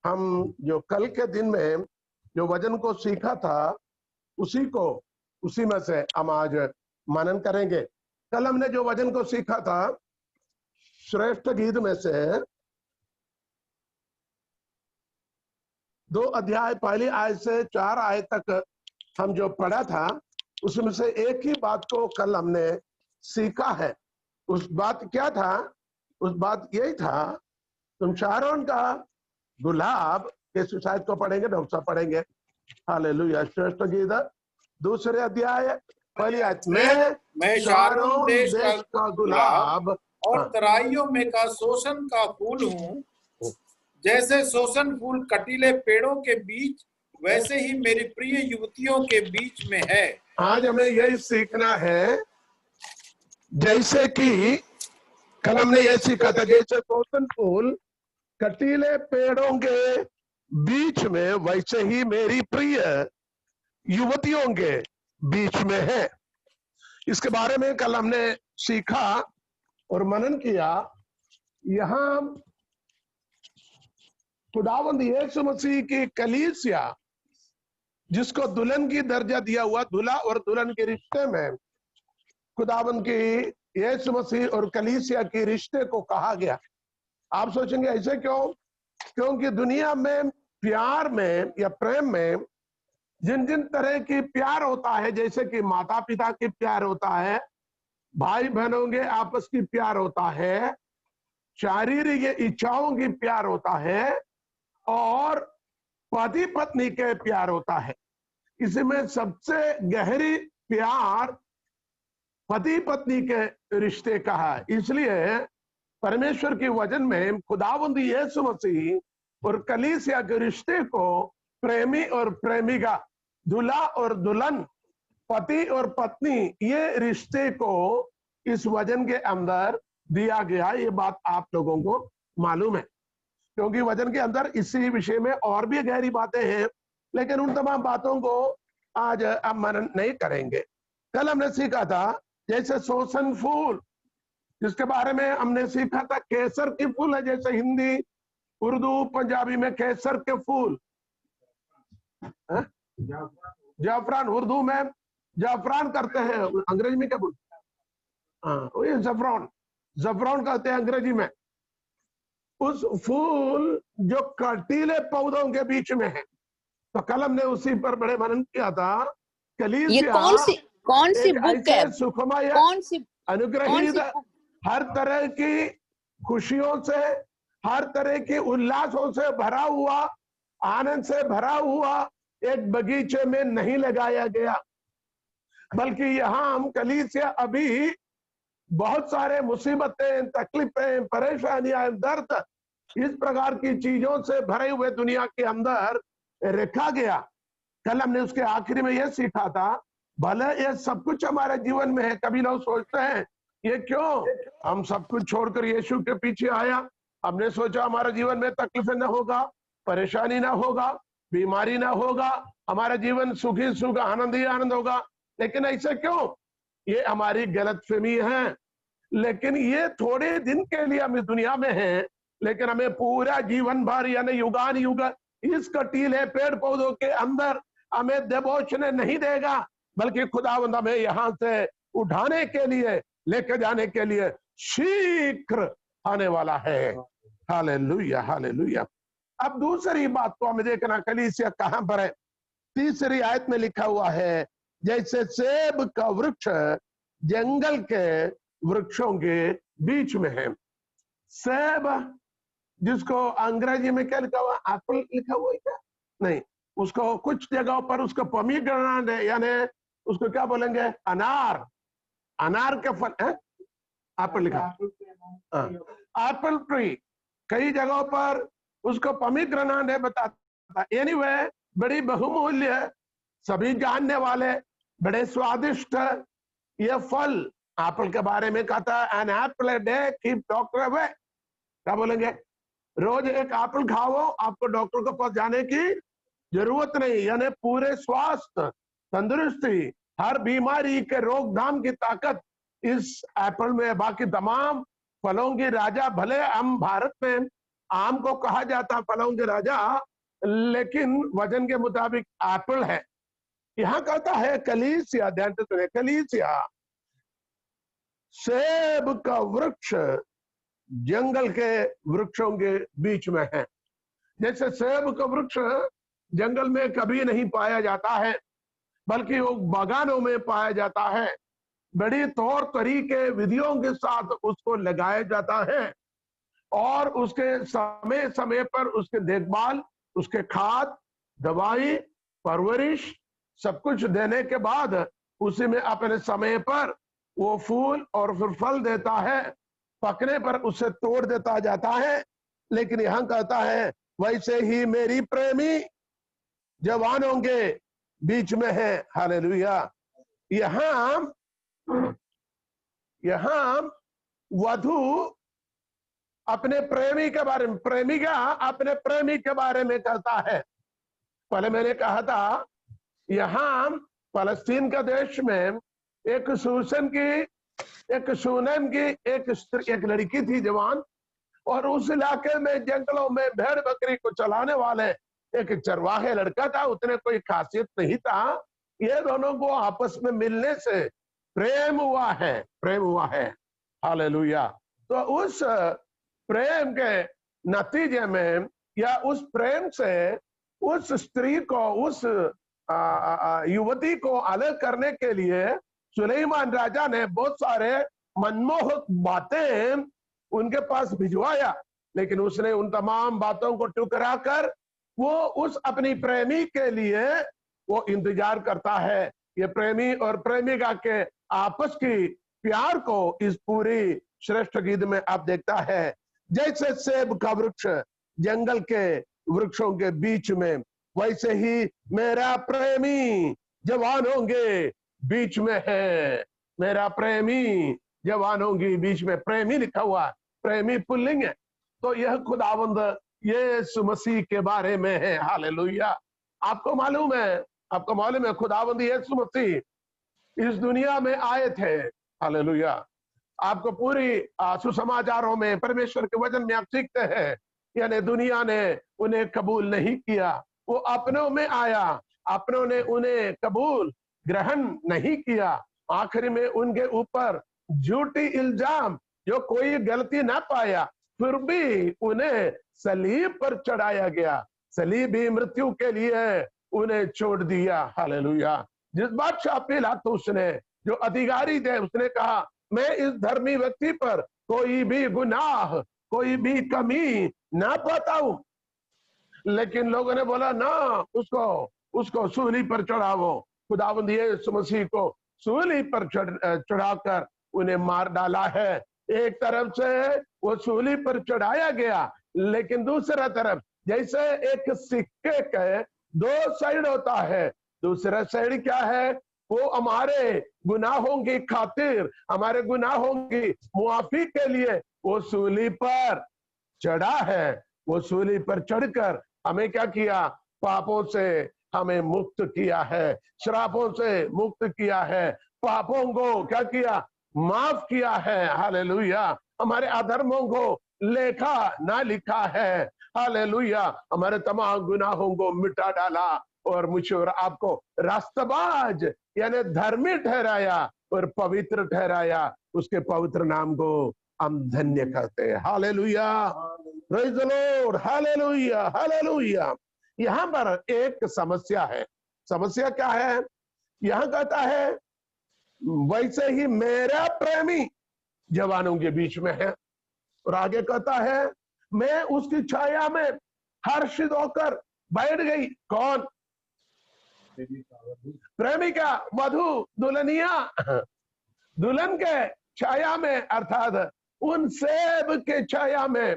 हम जो कल के दिन में जो वचन को सीखा था उसी में से हम आज मनन करेंगे। कल हमने जो वचन को सीखा था श्रेष्ठ गीत में से 2 अध्याय पहली आयत से 4 आयत तक हम जो पढ़ा था उसमें से एक ही बात को कल हमने सीखा है। उस बात क्या था? उस बात यही था, तुम शारोन का गुलाब के शायद को पढ़ेंगे, डॉक्टर साहब पढ़ेंगे। हालेलुया। श्रेष्ठ गीत 2 अध्याय पहली आयत में, मैं शारोन देश का गुलाब और तराइयों में का शोषण का फूल हूँ। जैसे शोषण फूल कटीले पेड़ों के बीच, वैसे ही मेरी प्रिय युवतियों के बीच में है। आज हमें यही सीखना है, जैसे कि कल हमने यह सीखा था, जैसे शोषण फूल कटीले पेड़ों के बीच में, वैसे ही मेरी प्रिय युवतियों के बीच में है। इसके बारे में कल हमने सीखा और मनन किया। यहां खुदावंद यीशु मसीह की कलीसिया, जिसको दुल्हन की दर्जा दिया हुआ, दूल्हा और दुल्हन के रिश्ते में खुदावंद की यीशु मसीह और कलीसिया के रिश्ते को कहा गया। आप सोचेंगे ऐसे क्यों? क्योंकि दुनिया में प्यार में या प्रेम में जिन जिन तरह की प्यार होता है, जैसे कि माता पिता की प्यार होता है, भाई बहनों के आपस की प्यार होता है, शारीरिक इच्छाओं की प्यार होता है, और पति पत्नी के प्यार होता है। इसमें सबसे गहरी प्यार पति पत्नी के रिश्ते का है। इसलिए परमेश्वर के वचन में खुदावंद यीशु मसीह और कलीसिया के रिश्ते को प्रेमी और प्रेमिका, दूल्हा और दुल्हन, पति और पत्नी, ये रिश्ते को इस वचन के अंदर दिया गया। ये बात आप लोगों को मालूम है, क्योंकि वचन के अंदर इसी विषय में और भी गहरी बातें हैं, लेकिन उन तमाम बातों को आज हम मनन नहीं करेंगे। कल हमने सीखा था जैसे शोषण फूल, जिसके बारे में हमने सीखा था केसर के फूल है, जैसे हिंदी, उर्दू, पंजाबी में केसर के फूल, जाफरान, उर्दू में जाफरान करते हैं, अंग्रेजी में क्या बोलते हैं? हाँ, ये जफरान कहते हैं अंग्रेजी में। उस फूल जो कटीले पौधों के बीच में है, तो कल हमने उसी पर बड़े मनन किया था। कलीसिया कौन सी बुक है? सुखमय, अनुग्रहित, हर तरह की खुशियों से, हर तरह के उल्लासों से भरा हुआ, आनंद से भरा हुआ एक बगीचे में नहीं लगाया गया, बल्कि यहाँ हम कलीसिया अभी बहुत सारे मुसीबतें, तकलीफें, परेशानियां, दर्द, इस प्रकार की चीजों से भरे हुए दुनिया के अंदर रखा गया। कल हमने उसके आखिरी में यह सीखा था, भले ये सब कुछ हमारे जीवन में है, कभी लोग सोचते हैं ये क्यों हम सब कुछ छोड़कर यीशु के पीछे आया, हमने सोचा हमारे जीवन में तकलीफें ना होगा, परेशानी ना होगा, बीमारी ना होगा, हमारा जीवन सुखी सुख, आनंद ही आनंद होगा। लेकिन ऐसा क्यों? ये हमारी गलतफहमी है। लेकिन ये थोड़े दिन के लिए हम इस दुनिया में हैं, लेकिन हमें पूरा जीवन भर यानी युगान युग इस कटीले पेड़ पौधों के अंदर हमें दबोचने नहीं देगा, बल्कि खुदावंद हमें यहाँ से उठाने के लिए, लेकर जाने के लिए शीघ्र आने वाला है। Hallelujah, hallelujah. अब दूसरी बात को हमें देखना, कलीसिया कहां पर है? तीसरी आयत में लिखा हुआ है, जैसे सेब का वृक्ष जंगल के वृक्षों के बीच में है। सेब, जिसको अंग्रेजी में क्या लिखा हुआ? एप्पल लिखा हुआ है क्या? नहीं, उसको कुछ जगहों पर उसको पोमीग्रेनेट यानी उसको क्या बोलेंगे? अनार, अनार के फल है, एप्पल लिखा, एप्पल ट्री। कई जगहों पर उसको पोमीग्रेनेट बताता। एनीवे, बड़ी बहुमूल्य, सभी जानने वाले, बड़े स्वादिष्ट ये फल। एप्पल के बारे में कहता है, an apple a day keep doctor away. क्या बोलेंगे? रोज एक एप्पल खाओ, आपको डॉक्टर के पास जाने की जरूरत नहीं। यानी पूरे स्वास्थ्य, तंदुरुस्ती, हर बीमारी के रोकथाम की ताकत इस एप्पल में। बाकी तमाम फलों की राजा, भले हम भारत में आम को कहा जाता फलों के राजा, लेकिन वजन के मुताबिक एप्पल है। यहां कहता है कलीसिया, ध्यान से सुनिए, कलीसिया सेब का वृक्ष जंगल के वृक्षों के बीच में है। जैसे सेब का वृक्ष जंगल में कभी नहीं पाया जाता है, बल्कि वो बागानों में पाया जाता है। बड़ी तौर तरीके विधियों के साथ उसको लगाया जाता है और उसके समय समय पर उसके देखभाल, उसके खाद, दवाई, परवरिश सब कुछ देने के बाद उसी में अपने समय पर वो फूल और फिर फल देता है। पकने पर उसे तोड़ देता जाता है। लेकिन यहां कहता है वैसे ही मेरी प्रेमी जवानों के बीच में है। हालेलुया। यहां वधु अपने प्रेमी के बारे में, प्रेमिका अपने प्रेमी के बारे में कहता है। पहले मैंने कहा था यहां फलस्तीन का देश में एक शूनैम की एक लड़की थी जवान, और उस इलाके में जंगलों में भेड़ बकरी को चलाने वाले एक चरवाहे लड़का था। उतने कोई खासियत नहीं था। ये दोनों को आपस में मिलने से प्रेम हुआ है। हालेलुया। तो उस प्रेम के नतीजे में या उस प्रेम से उस स्त्री को, उस युवती को अलग करने के लिए सुलेमान राजा ने बहुत सारे मनमोहक बातें उनके पास भिजवाया। लेकिन उसने उन तमाम बातों को ठुकरा कर वो उस अपनी प्रेमी के लिए वो इंतजार करता है। ये प्रेमी और प्रेमिका के आपस की प्यार को इस पूरी श्रेष्ठ गीत में आप देखता है। जैसे सेब का वृक्ष जंगल के वृक्षों के बीच में, वैसे ही मेरा प्रेमी जवानों के बीच में है। मेरा प्रेमी जवानों के बीच में, प्रेमी लिखा हुआ, प्रेमी पुल्लिंग है। तो यह खुदावंद यीशु मसीह के बारे में है। हालेलुया। आपको मालूम है खुदावंद यीशु मसीह इस दुनिया में आए थे। हालेलुया। आपको पूरी सुसमाचारों में परमेश्वर के वचन में आप सीखते हैं, यानी दुनिया ने उन्हें कबूल नहीं किया। वो अपनों में आया, अपनों ने उन्हें कबूल ग्रहण नहीं किया। आखिरी में उनके ऊपर झूठी इल्जाम, जो कोई गलती ना पाया, फिर भी उन्हें सलीब पर चढ़ाया गया। सलीब ही मृत्यु के लिए उन्हें छोड़ दिया। हालेलुया। जिस बादशाह पिलातुस ने, जो अधिकारी थे, उसने कहा मैं इस धर्मी व्यक्ति पर कोई भी गुनाह, कोई भी कमी ना पाता हूं। लेकिन लोगों ने बोला ना, उसको सूली पर चढ़ाओ। खुदावंद यीशु मसीह को सूली पर चढ़ाकर उन्हें मार डाला है। एक तरफ से वो सूली पर चढ़ाया गया, लेकिन दूसरा तरफ जैसे एक सिक्के के दो साइड होता है, दूसरा साइड क्या है? वो हमारे गुनाहों की खातिर, हमारे गुनाहों की मुआफी के लिए वो सूली पर चढ़ा है। वो सूली पर चढ़कर हमें क्या किया? पापों से हमें मुक्त किया है, श्रापों से मुक्त किया है, पापों को क्या किया? माफ किया है। हालेलुया। हमारे अधर्मों को लेखा ना लिखा है। हालेलुया। हमारे तमाम गुनाहों को मिटा डाला और मुझे और आपको रास्तबाज यानी धर्मी ठहराया और पवित्र ठहराया। उसके पवित्र नाम को हम धन्य करते हैं। Hallelujah. Praise the Lord. Hallelujah, hallelujah. यहां पर एक समस्या है। समस्या क्या है? यहां कहता है वैसे ही मेरा प्रेमी जवानों के बीच में है, और आगे कहता है मैं उसकी छाया में हर्षित होकर बैठ गई। कौन? प्रेमिका, वधु, दुल्हनिया। दुल्हन के छाया में, अर्थात उन सेब के छाया में।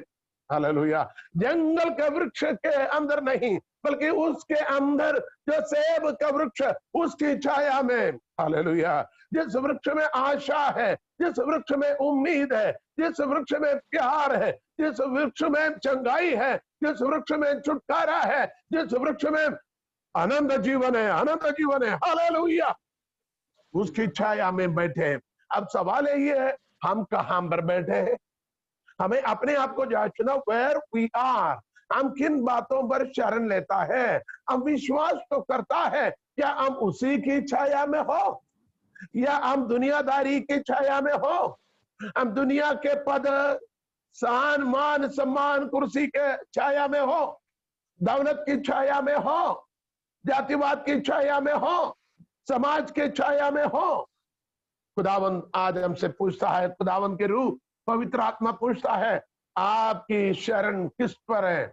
हालेलुया। जंगल के वृक्ष के अंदर नहीं, बल्कि उसके अंदर जो सेब का वृक्ष, उसकी छाया में। हालेलुया। जिस वृक्ष में आशा है, जिस वृक्ष में उम्मीद है, जिस वृक्ष में प्यार है, जिस वृक्ष में चंगाई है, जिस वृक्ष में छुटकारा है, जिस वृक्ष में आनंद जीवन है, आनंद जीवन है। हालेलुया। उसकी छाया में बैठे। अब सवाल ये है हम कहां पर बैठे हैं? हमें अपने आप को जांचना, वेयर वी आर, हम किन बातों पर शरण लेता है। हम विश्वास तो करता है, क्या हम उसी की छाया में हो या हम दुनियादारी की छाया में हो? हम दुनिया के पद, सान, मान, सम्मान, कुर्सी के छाया में हो, दौलत की छाया में हो, जातिवाद की छाया में हो, समाज के छाया में हो? खुदावंद आज हमसे पूछता है, खुदावंद के रूह पवित्र आत्मा पूछता है, आपकी शरण किस पर है?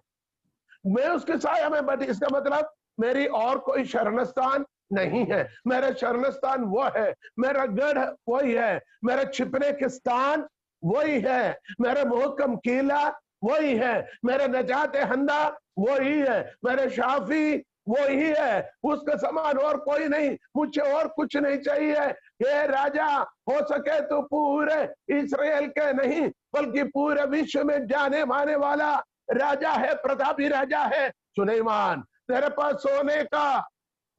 मैं उसके छाया में बैठी, इसका मतलब मेरी और कोई शरण स्थान नहीं है। मेरा शरण स्थान वो है, मेरा गढ़ वही है, मेरा छिपने के स्थान वही है, मेरा मोहकम किला वही है, मेरा नजात हंदा वही है, मेरे शाफी वही है, उसका समान और कोई नहीं, मुझे और कुछ नहीं चाहिए। ये राजा हो सके तो पूरे इस्राएल के नहीं बल्कि पूरे विश्व में जाने माने वाला राजा है, प्रतापी राजा है सुलेमान। तेरे पास सोने का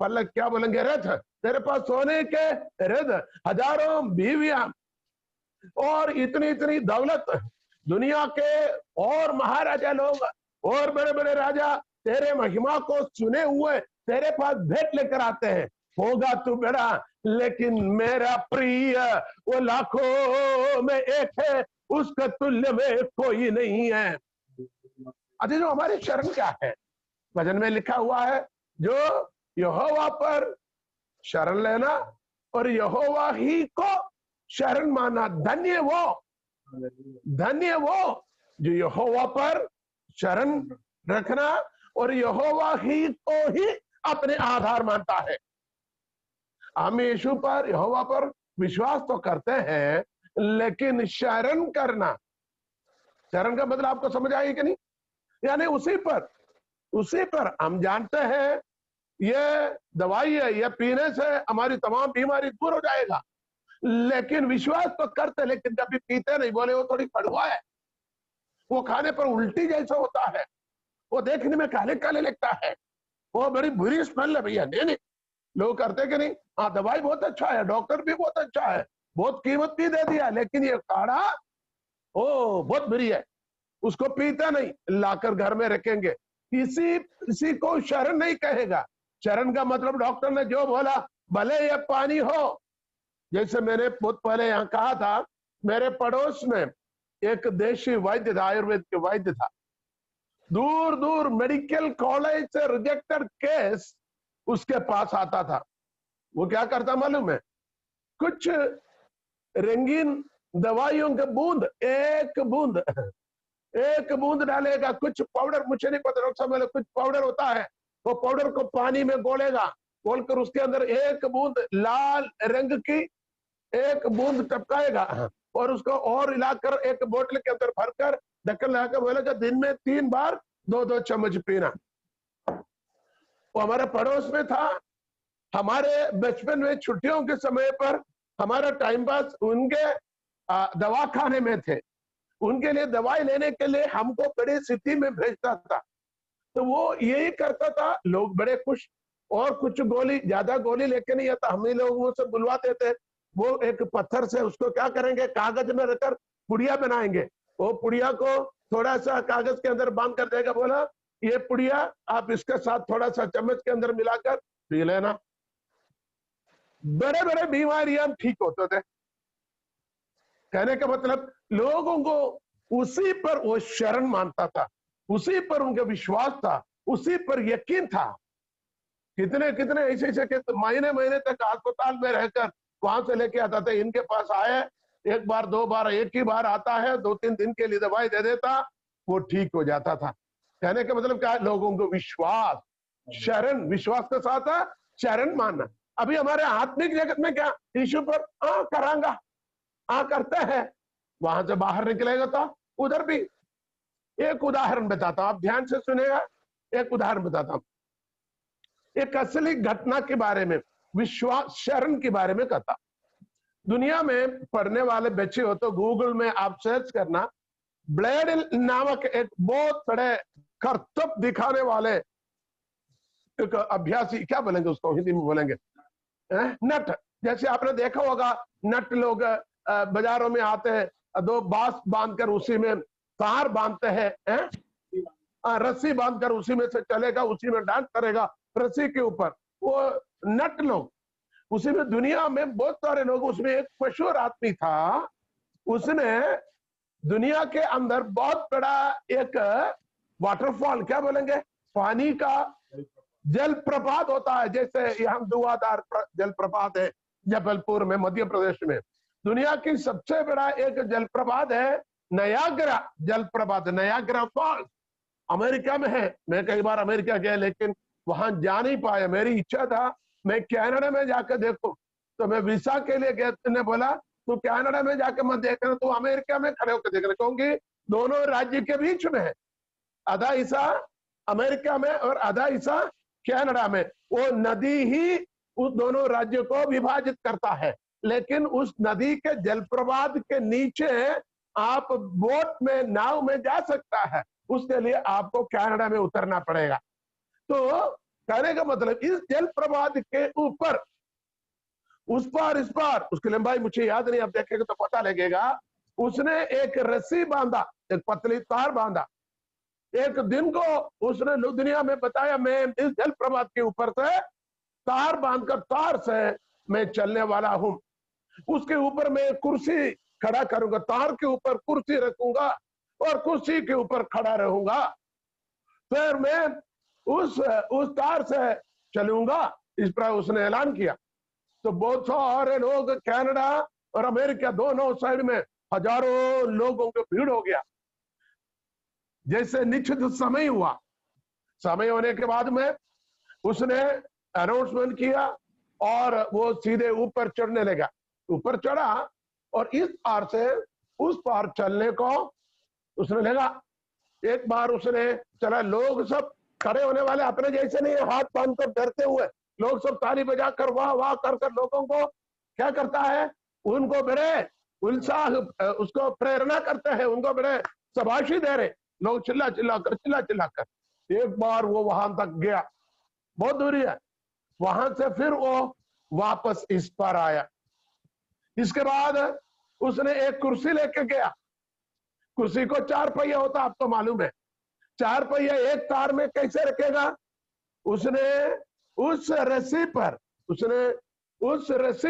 पलक, क्या बोलेंगे, रथ, तेरे पास सोने के रथ, हजारों बीवियां और इतनी इतनी दौलत। दुनिया के और महाराजा लोग और बड़े बड़े राजा तेरे महिमा को सुने हुए तेरे पास भेंट लेकर आते हैं। होगा तू बड़ा, लेकिन मेरा प्रिय वो लाखों में एक है, उसका तुल्य में कोई नहीं है। अरे जो हमारी शरण क्या है? भजन में लिखा हुआ है, जो यहोवा पर शरण लेना और यहोवा ही को शरण माना, धन्य वो, धन्य वो जो यहोवा पर शरण रखना और यहोवा ही को ही अपने आधार मानता है। हम यीशु पर, यहोवा पर विश्वास तो करते हैं, लेकिन शरण करना, शरण का मतलब आपको समझ आएगी कि नहीं? यानी उसी पर हम जानते हैं ये दवाई है, ये पीने से हमारी तमाम बीमारी दूर हो जाएगा, लेकिन विश्वास तो करते, लेकिन कभी पीते नहीं। बोले वो थोड़ी कड़वा है, वो खाने पर उल्टी जैसा होता है, वो देखने में काले काले लगता है, वो बड़ी बुरी स्मेल है भैया। नहीं, लोग करते कि नहीं? हाँ, दवाई बहुत अच्छा है, डॉक्टर भी बहुत अच्छा है, बहुत कीमत भी दे दिया, लेकिन ये काढ़ा ओ बहुत बुरी है, उसको पीता नहीं, लाकर घर में रखेंगे। किसी को शरण नहीं कहेगा। शरण का मतलब डॉक्टर ने जो बोला, भले ये पानी हो, जैसे मैंने बहुत पहले यहाँ कहा था, मेरे पड़ोस में एक देशी वैद्य था, आयुर्वेद के वैद्य था, दूर दूर मेडिकल कॉलेज से रिजेक्टेड केस उसके पास आता था। वो क्या करता मालूम है? कुछ रंगीन दवाइयों के बूंद, एक बूंद डालेगा, कुछ पाउडर, मुझे नहीं पता डॉक्टर साहब, कुछ पाउडर होता है, वो पाउडर को पानी में घोलेगा, घोलकर उसके अंदर एक बूंद लाल रंग की एक बूंद टपकाएगा और उसको और हिलाकर एक बोतल के अंदर भरकर ढक्कन लगाकर बोलेगा दिन में 3 बार 2-2 चम्मच पीना। वो हमारे पड़ोस में था। हमारे बचपन में छुट्टियों के समय पर हमारा टाइम पास उनके दवाखाने में थे, उनके लिए दवाई लेने के लिए हमको बड़ी सिटी में भेजता था, तो वो यही करता था। लोग बड़े खुश, और कुछ गोली, ज्यादा गोली लेके नहीं आता, हम ही लोगों से बुलवाते थे। वो एक पत्थर से उसको क्या करेंगे, कागज में रखकर पुड़िया बनाएंगे, वो पुड़िया को थोड़ा सा कागज के अंदर बांध कर देगा, बोला ये पुड़िया आप इसके साथ थोड़ा सा चम्मच के अंदर मिलाकर पी लेना। बड़े बड़े बीमारियां ठीक होते थे। कहने का मतलब लोगों को उसी पर वो शरण मानता था, उसी पर उनका विश्वास था, उसी पर यकीन था। कितने कितने ऐसे ऐसे महीने महीने तक अस्पताल में रहकर वहां से लेके आता था, इनके पास आए 1 बार 2 बार, एक ही बार आता है, 2-3 दिन के लिए दवाई दे देता, वो ठीक हो जाता था। कहने का मतलब क्या है? लोगों को विश्वास, शरण, विश्वास के साथ शरण मानना। अभी हमारे आत्मिक जगत में क्या, यीशु पर करांगा करते हैं, वहां से बाहर निकलेगा तो उधर भी। एक उदाहरण बताता हूं, आप ध्यान से सुनेगा, एक उदाहरण बताता हूं, एक असली घटना के बारे में, विश्वास शरण के बारे में कहता। दुनिया में पढ़ने वाले बच्चे हो तो गूगल में आप सर्च करना, ब्लेड नामक एक बहुत बड़े करतब दिखाने वाले एक अभ्यासी, क्या बोलेंगे उसको हिंदी में बोलेंगे, नट। जैसे आपने देखा होगा, नट लोग बाजारों में आते हैं, 2 बांस बांधकर उसी में तार बांधते हैं, रस्सी बांधकर उसी में से चलेगा, उसी में डांस करेगा रस्सी के ऊपर, वो नट लोग। उसी में दुनिया में बहुत सारे लोग, उसमें एक मशहूर आदमी था, उसने दुनिया के अंदर बहुत बड़ा एक वाटरफॉल, क्या बोलेंगे, पानी का जलप्रपात होता है, जैसे यहाँ धुआंधार जलप्रपात है जबलपुर में मध्य प्रदेश में। दुनिया की सबसे बड़ा एक जलप्रपात है नयाग्रा जलप्रपात, नयाग्रा फॉल्स, अमेरिका में है। मैं कई बार अमेरिका गया लेकिन वहां जा नहीं पाया, मेरी इच्छा था मैं कनाडा में जाकर देखूं, तो मैं वीसा के लिए गया, ने बोला तू कनाडा में जाकर मत देखना, तू अमेरिका में खड़े होकर देखना, क्योंकि दोनों राज्य के बीच में है, आधा हिस्सा अमेरिका में और आधा हिस्सा कनाडा में। वो नदी ही उस दोनों राज्यों को विभाजित करता है, लेकिन उस नदी के जलप्रपात के नीचे आप बोट में, नाव में जा सकता है, उसके लिए आपको कनाडा में उतरना पड़ेगा। तो कहने का मतलब इस जलप्रपात के ऊपर उस पार इस पार, उसकी लंबाई मुझे याद नहीं, आप देखेंगे तो पता लगेगा, उसने एक रस्सी बांधा, एक पतली तार बांधा। एक दिन को उसने दुनिया में बताया मैं इस जलप्रपात के ऊपर से तार बांधकर, तार से मैं चलने वाला हूं, उसके ऊपर मैं कुर्सी खड़ा करूंगा, तार के ऊपर कुर्सी रखूंगा और कुर्सी के ऊपर खड़ा रहूंगा, फिर मैं उस तार से चलूंगा, इस पर उसने ऐलान किया। तो बहुत सारे लोग कनाडा और अमेरिका दोनों साइड में हजारों लोगों की भीड़ हो गया। जैसे निश्चित समय हुआ, समय होने के बाद में उसने अनाउंसमेंट किया और वो सीधे ऊपर चढ़ने लगा, ऊपर चढ़ा और इस पार से उस पार चलने को उसने लगा। एक बार उसने चला, लोग सब खड़े होने वाले अपने जैसे नहीं, हाथ बांध कर डरते हुए लोग सब ताली बजाकर वाह वाह कर लोगों को क्या करता है, उनको बड़े उत्साह, उसको प्रेरणा करते हैं, उनको बड़े शाबाशी दे रहे लोग, चिल्ला चिल्ला कर। एक बार वो वहां तक गया, बहुत दूरी है, वहां से फिर वो वापस इस पर आया। इसके बाद उसने एक कुर्सी लेके गया, कुर्सी को 4 पहिया होता, आपको मालूम है, 4 पहिया एक तार में कैसे रखेगा, उसने उस रस्सी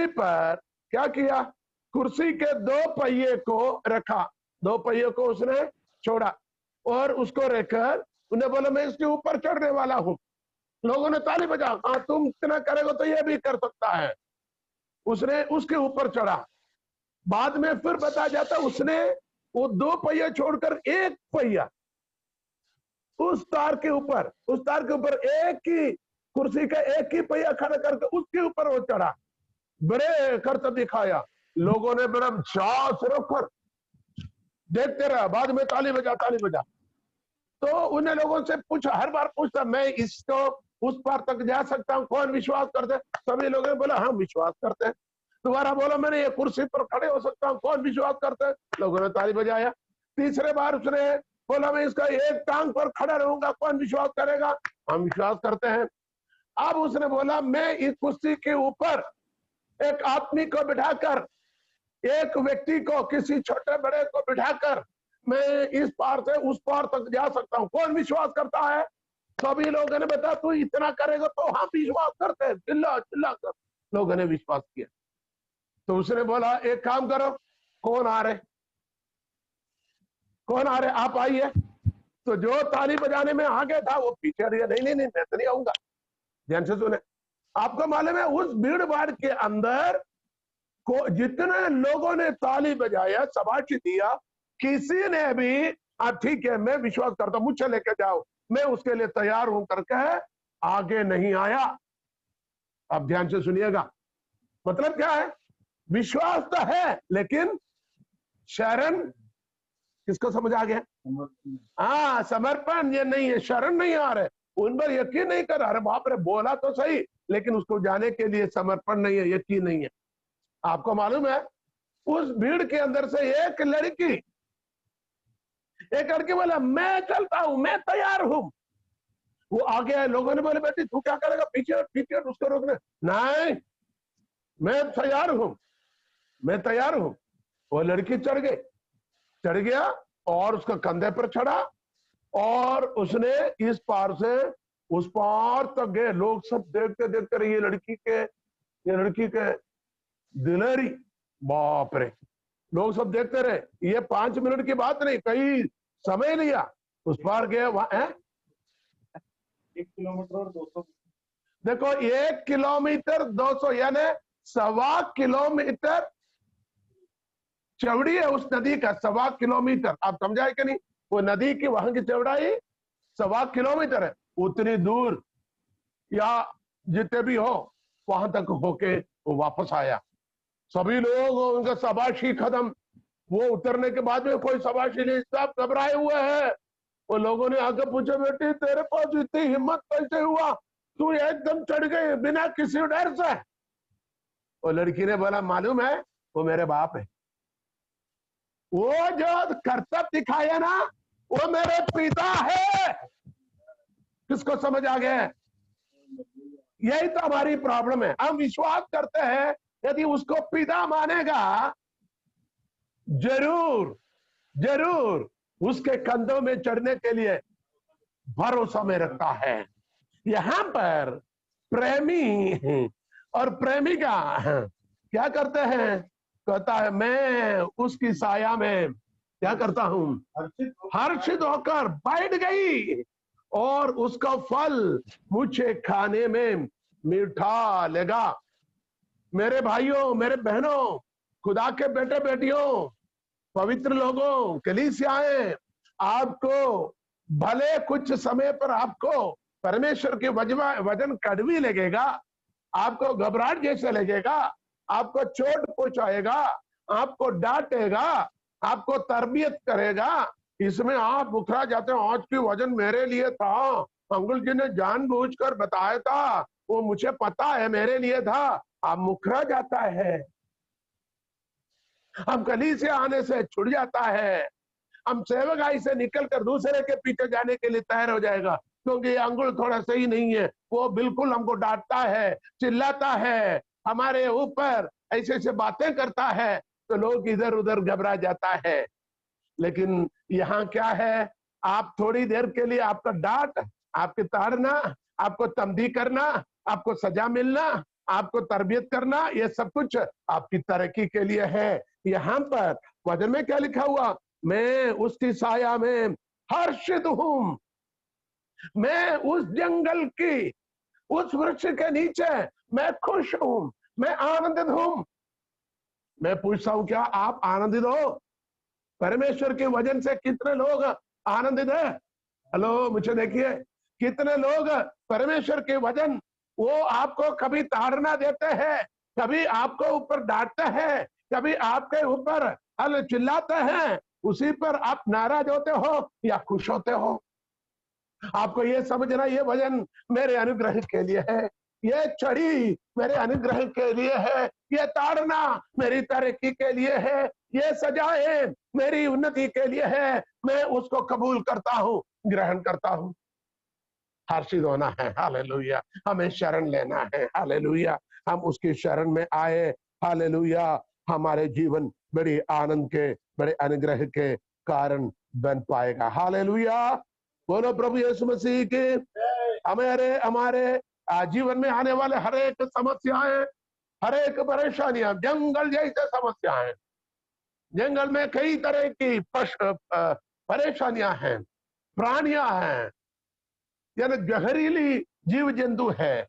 पर क्या किया, कुर्सी के 2 पहिए को रखा, 2 पहिए को उसने छोड़ा और उसको रखकर उन्हें बोला मैं इसके ऊपर चढ़ने वाला हूं। लोगों ने ताली बजा, हाँ तुम इतना करेगा तो ये भी कर सकता है। उसने उसके ऊपर चढ़ा, बाद में फिर बताया जाता उसने वो 2 पहिए छोड़कर 1 पहिया उस तार के ऊपर एक ही कुर्सी का 1 ही पहिया खड़ा करके उसके ऊपर वो चढ़ा, बड़े करतब दिखाया। लोगों ने बड़ा चाव से रोककर देखते रहा, बाद में ताली बजा। तो उन्हें लोगों से पूछा, हर बार पूछता मैं इसको उस पार तक जा सकता हूं, कौन विश्वास करते, सभी लोगों ने बोला हम विश्वास करते हैं। दोबारा बोला मैंने ये कुर्सी पर खड़े हो सकता हूं, कौन विश्वास करते हैं, लोगों ने ताली बजाया। तीसरे बार उसने बोला मैं इसका एक टांग पर खड़ा रहूंगा, कौन विश्वास करेगा, हम विश्वास करते हैं। अब उसने बोला मैं इस कुर्सी के ऊपर एक आदमी को बिठाकर, एक व्यक्ति को, किसी छोटे बड़े को बिठाकर मैं इस पार से उस पार तक जा सकता हूं, कौन विश्वास करता है। सभी लोगों ने बताया तू इतना करेगा तो हम विश्वास करते हैं, चिल्ला कर लोगों ने विश्वास किया। तो उसने बोला एक काम करो, कौन आ रहे आप आइए। तो जो ताली बजाने में आगे था वो पीछे रहा, नहीं मैं तो नहीं आऊंगा। ध्यान से सुने, आपको मालूम है उस भीड़ भाड़ के अंदर को जितने लोगों ने ताली बजाया, शाबाशी दिया, किसी ने भी ठीक है मैं विश्वास करता हूं, मुझे लेके जाओ, मैं उसके लिए तैयार हूं करके आगे नहीं आया। अब ध्यान से सुनिएगा, मतलब क्या है, विश्वास तो है लेकिन शरण किसको समझ आ गया, हाँ समर्पण ये नहीं है, शरण नहीं आ रहे, उन पर यकीन नहीं कर रहा, अरे बाप रे बोला तो सही लेकिन उसको जाने के लिए समर्पण नहीं है, यकीन नहीं है। आपको मालूम है उस भीड़ के अंदर से एक लड़की बोला मैं चलता हूं, मैं तैयार हूं। वो आगे आए, लोगों ने बोले बेटी तू क्या करेगा, पीछे उसको रोकने, नहीं मैं तैयार हूं। वो लड़की चढ़ गया, और उसका कंधे पर चढ़ा और उसने इस पार से उस पार तक गए। लोग सब देखते देखते रहे, ये लड़की के दिलेरी, बाप रे, लोग सब देखते रहे। ये 5 मिनट की बात नहीं, कई समय लिया। उस पार गए, वहां 1 किलोमीटर और 200, देखो 1 किलोमीटर 200 यानी 1.25 किलोमीटर चौड़ी है उस नदी का। 1.25 किलोमीटर, आप समझाए कि नहीं? वो नदी की वहां की चौड़ाई 1.25 किलोमीटर है। उतनी दूर या जितने भी हो वहां तक होके वो वापस आया। सभी लोग उनका शाबाशी खत्म। वो उतरने के बाद में कोई शाबाशी नहीं, सब घबराए हुए हैं। वो लोगों ने आगे पूछा, बेटी तेरे पास इतनी हिम्मत कैसे हुआ, तू एकदम चढ़ गई बिना किसी डर से? वो लड़की ने बोला, मालूम है, वो मेरे बाप है। वो जो करतब दिखाया ना, वो मेरे पिता है। किसको समझ आ गया? यही तो हमारी प्रॉब्लम है। हम विश्वास करते हैं यदि उसको पिता मानेगा, जरूर जरूर उसके कंधों में चढ़ने के लिए भरोसा में रखता है। यहां पर प्रेमी और प्रेमिका क्या करते हैं? कहता है, मैं उसकी साया में क्या करता हूं? हर्षित होकर बैठ गई और उसका फल मुझे खाने में मीठा लगा। मेरे भाइयों, मेरे बहनों, खुदा के बेटे बेटियों, पवित्र लोगों, कलीसियाएं, आपको भले कुछ समय पर आपको परमेश्वर के वचन कड़वी लगेगा, आपको घबराहट जैसे लगेगा, आपको चोट पहुंचाएगा, आपको डांटेगा, आपको तरबियत करेगा, इसमें आप मुकरा जाते हो। आज की वजन मेरे लिए था, अंकुल जी ने जानबूझकर बताया था, वो मुझे पता है मेरे लिए था। आप मुकरा जाता है, हम कलीसिया आने से छुट जाता है, हम सेवकाई से निकलकर दूसरे के पीछे जाने के लिए तैयार हो जाएगा, क्योंकि ये अंगुल थोड़ा सही नहीं है। वो बिल्कुल हमको डांटता है, चिल्लाता है, हमारे ऊपर ऐसे ऐसे बातें करता है, तो लोग इधर उधर घबरा जाता है। लेकिन यहाँ क्या है? आप थोड़ी देर के लिए आपका डांट, आपके ताड़ना, आपको तंबी करना, आपको सजा मिलना, आपको तरबियत करना, ये सब कुछ आपकी तरक्की के लिए है। यहाँ पर वचन में क्या लिखा हुआ? मैं उसकी साया में हर्षित हूं। मैं उस जंगल की, उस वृक्ष के नीचे मैं खुश हूं, मैं आनंदित हूं। मैं पूछता हूं, क्या आप आनंदित हो? परमेश्वर के वचन से कितने लोग आनंदित है? हेलो, मुझे देखिए, कितने लोग परमेश्वर के वचन, वो आपको कभी ताड़ना देते हैं, कभी आपको ऊपर डांटते हैं, कभी आपके ऊपर हल चिल्लाते हैं, उसी पर आप नाराज होते हो या खुश होते हो? आपको ये समझना, ये वचन मेरे अनुग्रह के लिए है, ये चढ़ी मेरे अनुग्रह के लिए है, ये ताड़ना मेरी तरक्की के लिए है, ये सजाएं मेरी उन्नति के लिए है। मैं उसको कबूल करता हूं, ग्रहण करता हूं। हर्षित होना है, हालेलुया। हमें शरण लेना है, हालेलुया। हम उसकी शरण में आए, हालेलुया। हमारे जीवन बड़ी आनंद के, बड़े अनुग्रह के कारण बन पाएगा, हालेलुया। बोलो प्रभु यीशु मसीह के। हमारे जीवन में आने वाले हर एक समस्याएं, हर एक परेशानियां जंगल जैसे समस्याएं, जंगल में कई तरह की परेशानियां हैं, प्राणियां हैं, यानी जहरीली जीव जंतु है,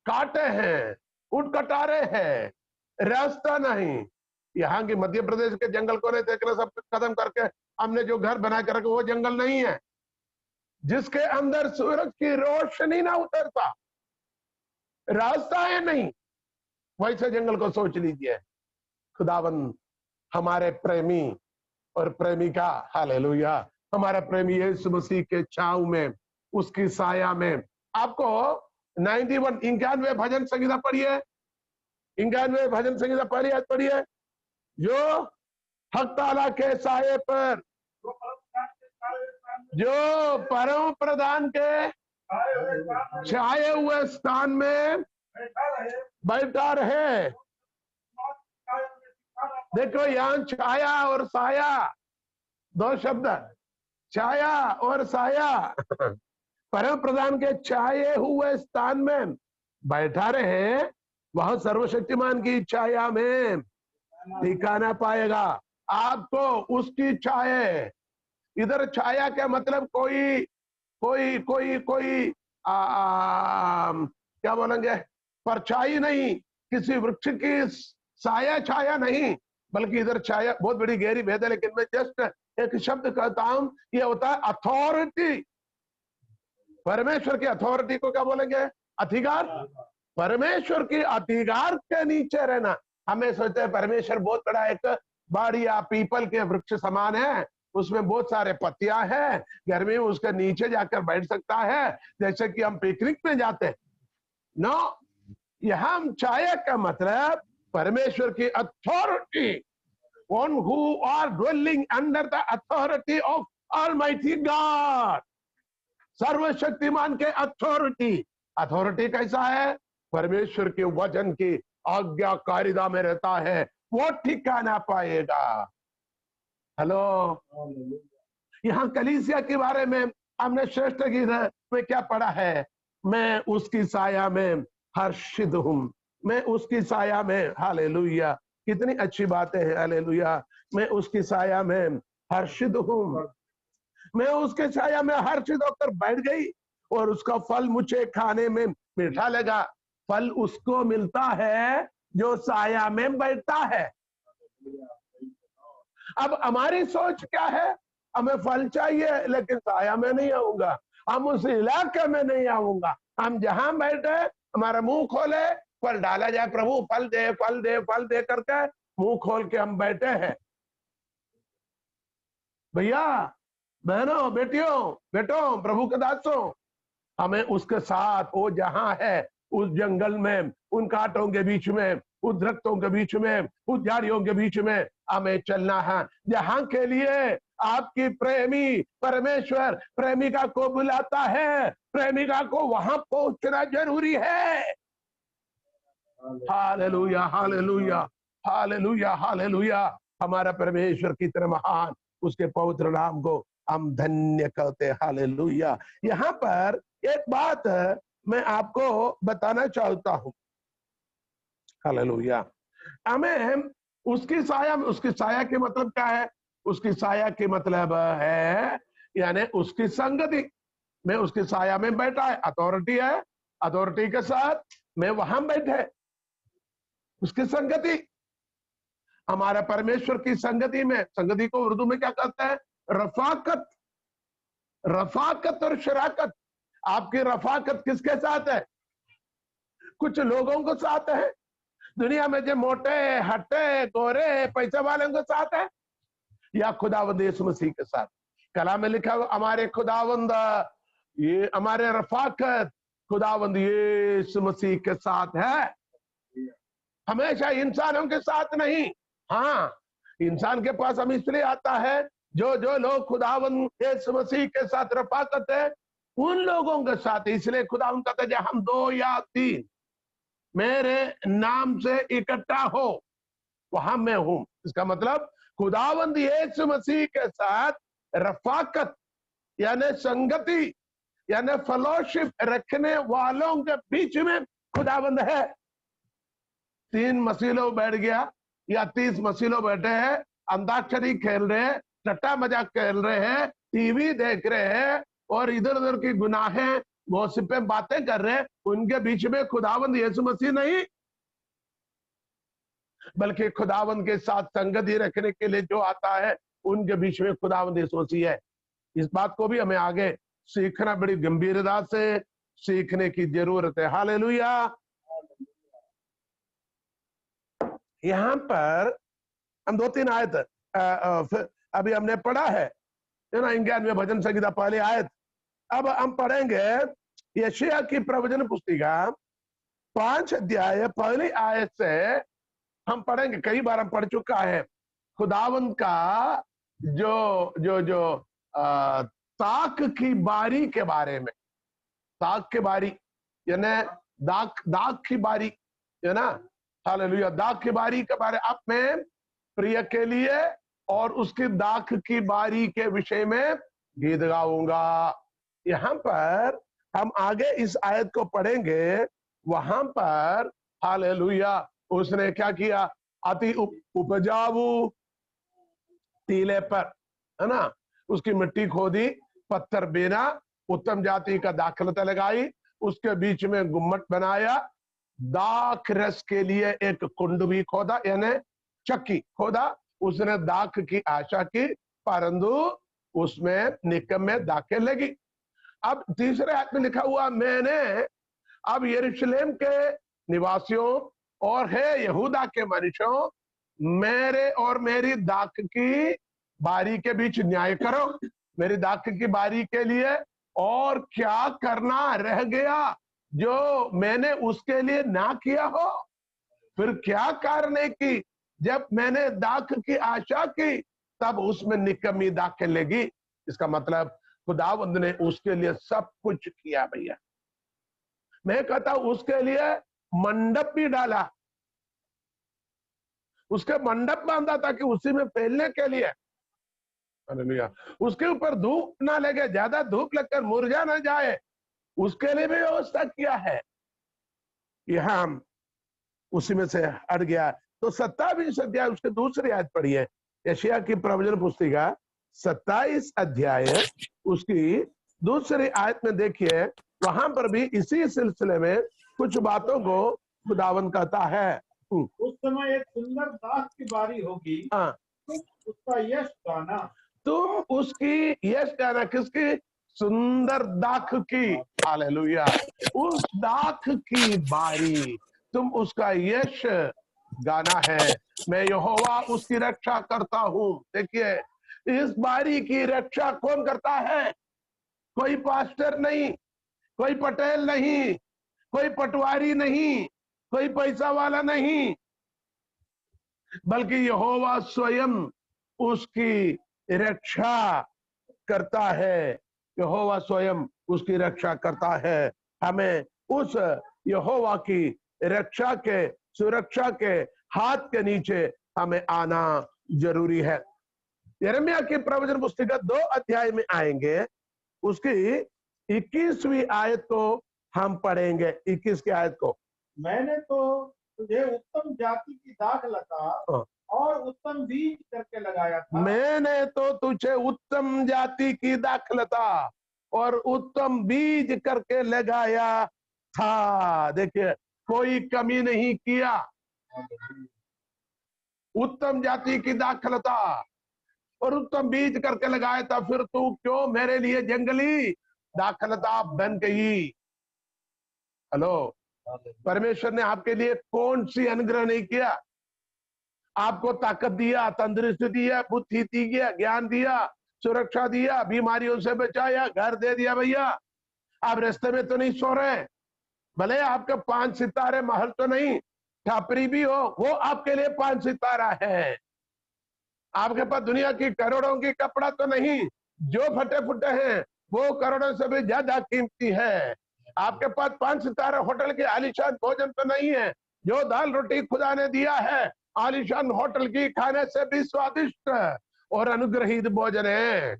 कांटे हैं, उटकटारे हैं, रास्ता नहीं। यहाँ की मध्य प्रदेश के जंगल को नहीं देखना, सब कुछ खत्म करके हमने जो घर बना के रखे वो जंगल नहीं है, जिसके अंदर सूरज की रोशनी ना उतरता, रास्ता है नहीं, वैसे जंगल को सोच लीजिए। खुदावन हमारे प्रेमी और प्रेमिका, हालेलुया, हमारा प्रेमी यीशु मसीह के छांव में, उसकी साया में। आपको 91 भजन संगीता पढ़िए, 91 भजन संगीता पढ़िए। जो हक ताला के साये पर, जो परम प्रधान के छाए हुए स्थान में बैठा रहे। देखो, यहाँ छाया और साया दो शब्द, छाया और साया। परम प्रधान के छाये हुए स्थान में बैठा रहे, वह सर्वशक्तिमान की छाया में ठिकाना पाएगा। आपको उसकी छाया, इधर छाया क्या मतलब कोई कोई कोई कोई क्या बोलेंगे, परछाई नहीं, किसी वृक्ष की साया छाया नहीं, बल्कि इधर छाया बहुत बड़ी गहरी भेद है, लेकिन मैं जस्ट एक शब्द कहता हूं, यह होता है अथॉरिटी। परमेश्वर की अथॉरिटी को क्या बोलेंगे? अधिकार। परमेश्वर की अधिकार के नीचे रहना। हमें सोचते हैं परमेश्वर बहुत बड़ा एक बढ़िया पीपल के वृक्ष समान है, उसमें बहुत सारे पत्तियां हैं, गर्मी में उसके नीचे जाकर बैठ सकता है, जैसे कि हम पिकनिक में जाते हैं। नो, यहां छाया का मतलब परमेश्वर की authority, one who are dwelling under the authority of almighty God, सर्वशक्तिमान के अथॉरिटी। अथॉरिटी कैसा है? परमेश्वर के वचन की आज्ञाकारिता में रहता है, वो ठिकाना पाएगा। हेलो, यहां कलीसिया के बारे में हमने श्रेष्ठ गीत में क्या पढ़ा है? मैं उसकी साया में हर्षित हूं, मैं उसकी साया में, हालेलुया, कितनी अच्छी बातें हैं, हालेलुया। मैं उसकी साया में हर्षित हूं, मैं उसके छाया में हर्षित होकर बैठ गई, और उसका फल मुझे खाने में मीठा लगा। फल उसको मिलता है जो साया में बैठता है। अब हमारी सोच क्या है? हमें फल चाहिए लेकिन साया में नहीं आऊंगा, हम उस इलाके में नहीं आऊंगा। हम जहां बैठे, हमारा मुंह खोले, फल डाला जाए, प्रभु फल दे फल दे फल दे करके मुंह खोल के हम बैठे हैं। भैया बहनों, बेटियों, बेटों, प्रभु के दासों, हमें उसके साथ, वो जहां है, उस जंगल में, उन कांटों के बीच में, उस दरख्तों के बीच में, उस झाड़ियों के बीच में हमें चलना है, जहां के लिए आपकी प्रेमी परमेश्वर प्रेमिका को बुलाता है। प्रेमिका को वहां पहुंचना जरूरी है। Hallelujah, hallelujah, hallelujah, hallelujah. हमारा परमेश्वर कितना महान, उसके पवित्र नाम को हम धन्य कहते हैं। हालेलुया। यहाँ पर एक बात मैं आपको बताना चाहता हूं। हालेलुया। हमें उसकी साया, उसकी साया के मतलब क्या है? उसकी साया के मतलब है यानी उसकी संगति। मैं उसकी साया में बैठा है, अथॉरिटी है, अथॉरिटी के साथ मैं वहां बैठे, उसकी संगति। हमारा परमेश्वर की संगति में, संगति को उर्दू में क्या कहते हैं? रफाकत। रफाकत और शराकत। आपकी रफाकत किसके साथ है? कुछ लोगों के साथ है दुनिया में, जो मोटे हट्टे गोरे पैसे वाले के साथ है, या खुदावंद यीशु मसीह के साथ? कलाम में लिखा हुआ हमारे खुदावंद, ये हमारे रफाकत खुदावंद यीशु मसीह के साथ है, हमेशा इंसानों के साथ नहीं। हाँ, इंसान के पास हम इसलिए आता है, जो जो लोग खुदावंद यीशु मसीह के साथ रफाकत है, उन लोगों के साथ। इसलिए खुदावंद कहता है, हम 2 या 3 मेरे नाम से इकट्ठा हो, वहां मैं हूं। इसका मतलब खुदावंद यीशु मसीह के साथ रफाकत यानी संगति यानी फेलोशिप रखने वालों के बीच में खुदावंद है। 3 मसीह लोग बैठ गया या 30 मसीह लोग बैठे हैं, अंताक्षरी खेल रहे हैं, टट्टा मजाक खेल रहे हैं, टीवी देख रहे हैं, और इधर उधर की गुनाहें गॉसिप पे बातें कर रहे हैं, उनके बीच में खुदावंद यीशु मसीह नहीं, बल्कि खुदावंद के साथ संगति रखने के लिए जो आता है, उनके बीच में खुदावंद यीशु मसीह है। इस बात को भी हमें आगे सीखना, बड़ी गंभीरता से सीखने की जरूरत है। हालेलुया। यहां पर हम 2-3 आयत अभी हमने पढ़ा है ना, 91वें भजन संहिता पहली आयत। अब हम पढ़ेंगे यशायाह की प्रवचन पुस्तिका 5 अध्याय पहली आयत से हम पढ़ेंगे। कई बार हम पढ़ चुका है खुदावंद का जो जो जो ताक की बारी के बारे में। ताक की बारी यानी दाग की बारी है ना। हालेलुया। दाग की बारी के बारे में प्रिय के लिए और उसकी दाख की बारी के विषय में गीत गाऊंगा। यहाँ पर हम आगे इस आयत को पढ़ेंगे, वहां पर हालेलुया उसने क्या किया, अति उपजाऊ टीले पर, है ना, उसकी मिट्टी खोदी, पत्थर बेना, उत्तम जाति का दाखलता लगाई, उसके बीच में गुम्मट बनाया, दाख रस के लिए एक कुंड भी खोदा, यानी चक्की खोदा, उसने दाख की आशा की, परंतु उसमें निकम में दाखें लगी। अब तीसरे आयत में लिखा हुआ, मैंने अब यरूशलेम के निवासियों और है यहूदा के मनुष्यों, मेरे और मेरी दाख की बारी के बीच न्याय करो। मेरी दाख की बारी के लिए और क्या करना रह गया जो मैंने उसके लिए ना किया हो? फिर क्या कारण है कि जब मैंने दाख की आशा की तब उसमें निकम्मी दाखें लगी? इसका मतलब खुदावंद ने उसके लिए सब कुछ किया भैया। मैं कहता हूं उसके लिए मंडप भी डाला, उसके मंडप बांधा ताकि उसी में फैलने के लिए, उसके ऊपर धूप ना लगे, ज्यादा धूप लगकर मुरझा ना जाए, उसके लिए भी व्यवस्था किया है। यहां उसी में से हट गया। तो 27 अध्याय उसके दूसरी आयत पढ़िए, यशायाह की प्रवचन पुस्तिका 27 अध्याय उसकी दूसरी आयत में देखिए, वहां पर भी इसी सिलसिले में कुछ बातों को खुदावंद कहता है। उस समय एक सुंदर दाख की बारी होगी, हाँ, उसका यश गाना, तुम उसकी यश गाना, किसकी? सुंदर दाख की, हालेलुया, उस दाख की बारी, तुम उसका यश गाना है। मैं यहोवा उसकी रक्षा करता हूं। देखिए, इस बारी की रक्षा कौन करता है? कोई पास्टर नहीं, कोई पटेल नहीं, कोई पटवारी नहीं, कोई पैसा वाला नहीं, बल्कि यहोवा स्वयं उसकी रक्षा करता है। यहोवा स्वयं उसकी रक्षा करता है। हमें उस यहोवा की रक्षा के, सुरक्षा के हाथ के नीचे हमें आना जरूरी है। यिर्मयाह की प्रवचन पुस्तिका 2 अध्याय में आएंगे, उसकी 21वीं आयत को हम पढ़ेंगे। 21 की आयत को, मैंने तो तुझे उत्तम जाति की दाखलता और उत्तम बीज करके लगाया था। मैंने तो तुझे उत्तम जाति की दाखलता और उत्तम बीज करके लगाया था। देखिए, कोई कमी नहीं किया। उत्तम जाति की दाखलता और उत्तम बीज करके लगाया था, फिर तू क्यों मेरे लिए जंगली दाखलता बन गई? हेलो, परमेश्वर ने आपके लिए कौन सी अनुग्रह नहीं किया? आपको ताकत दिया, तंदुरुस्ती दिया, बुद्धि दिया, ज्ञान दिया, सुरक्षा दिया, बीमारियों से बचाया, घर दे दिया भैया। आप रास्ते में तो नहीं सो रहे, भले आपके 5 सितारे महल तो नहीं, छापरी भी हो, वो आपके लिए 5 सितारा है। आपके पास दुनिया की करोड़ों की कपड़ा तो नहीं, जो फटे फुटे हैं वो करोड़ों से भी ज्यादा कीमती है। आपके पास 5 सितारे होटल के आलीशान भोजन तो नहीं है, जो दाल रोटी खुदा ने दिया है आलीशान होटल की खाने से भी स्वादिष्ट और अनुग्रहित भोजन है।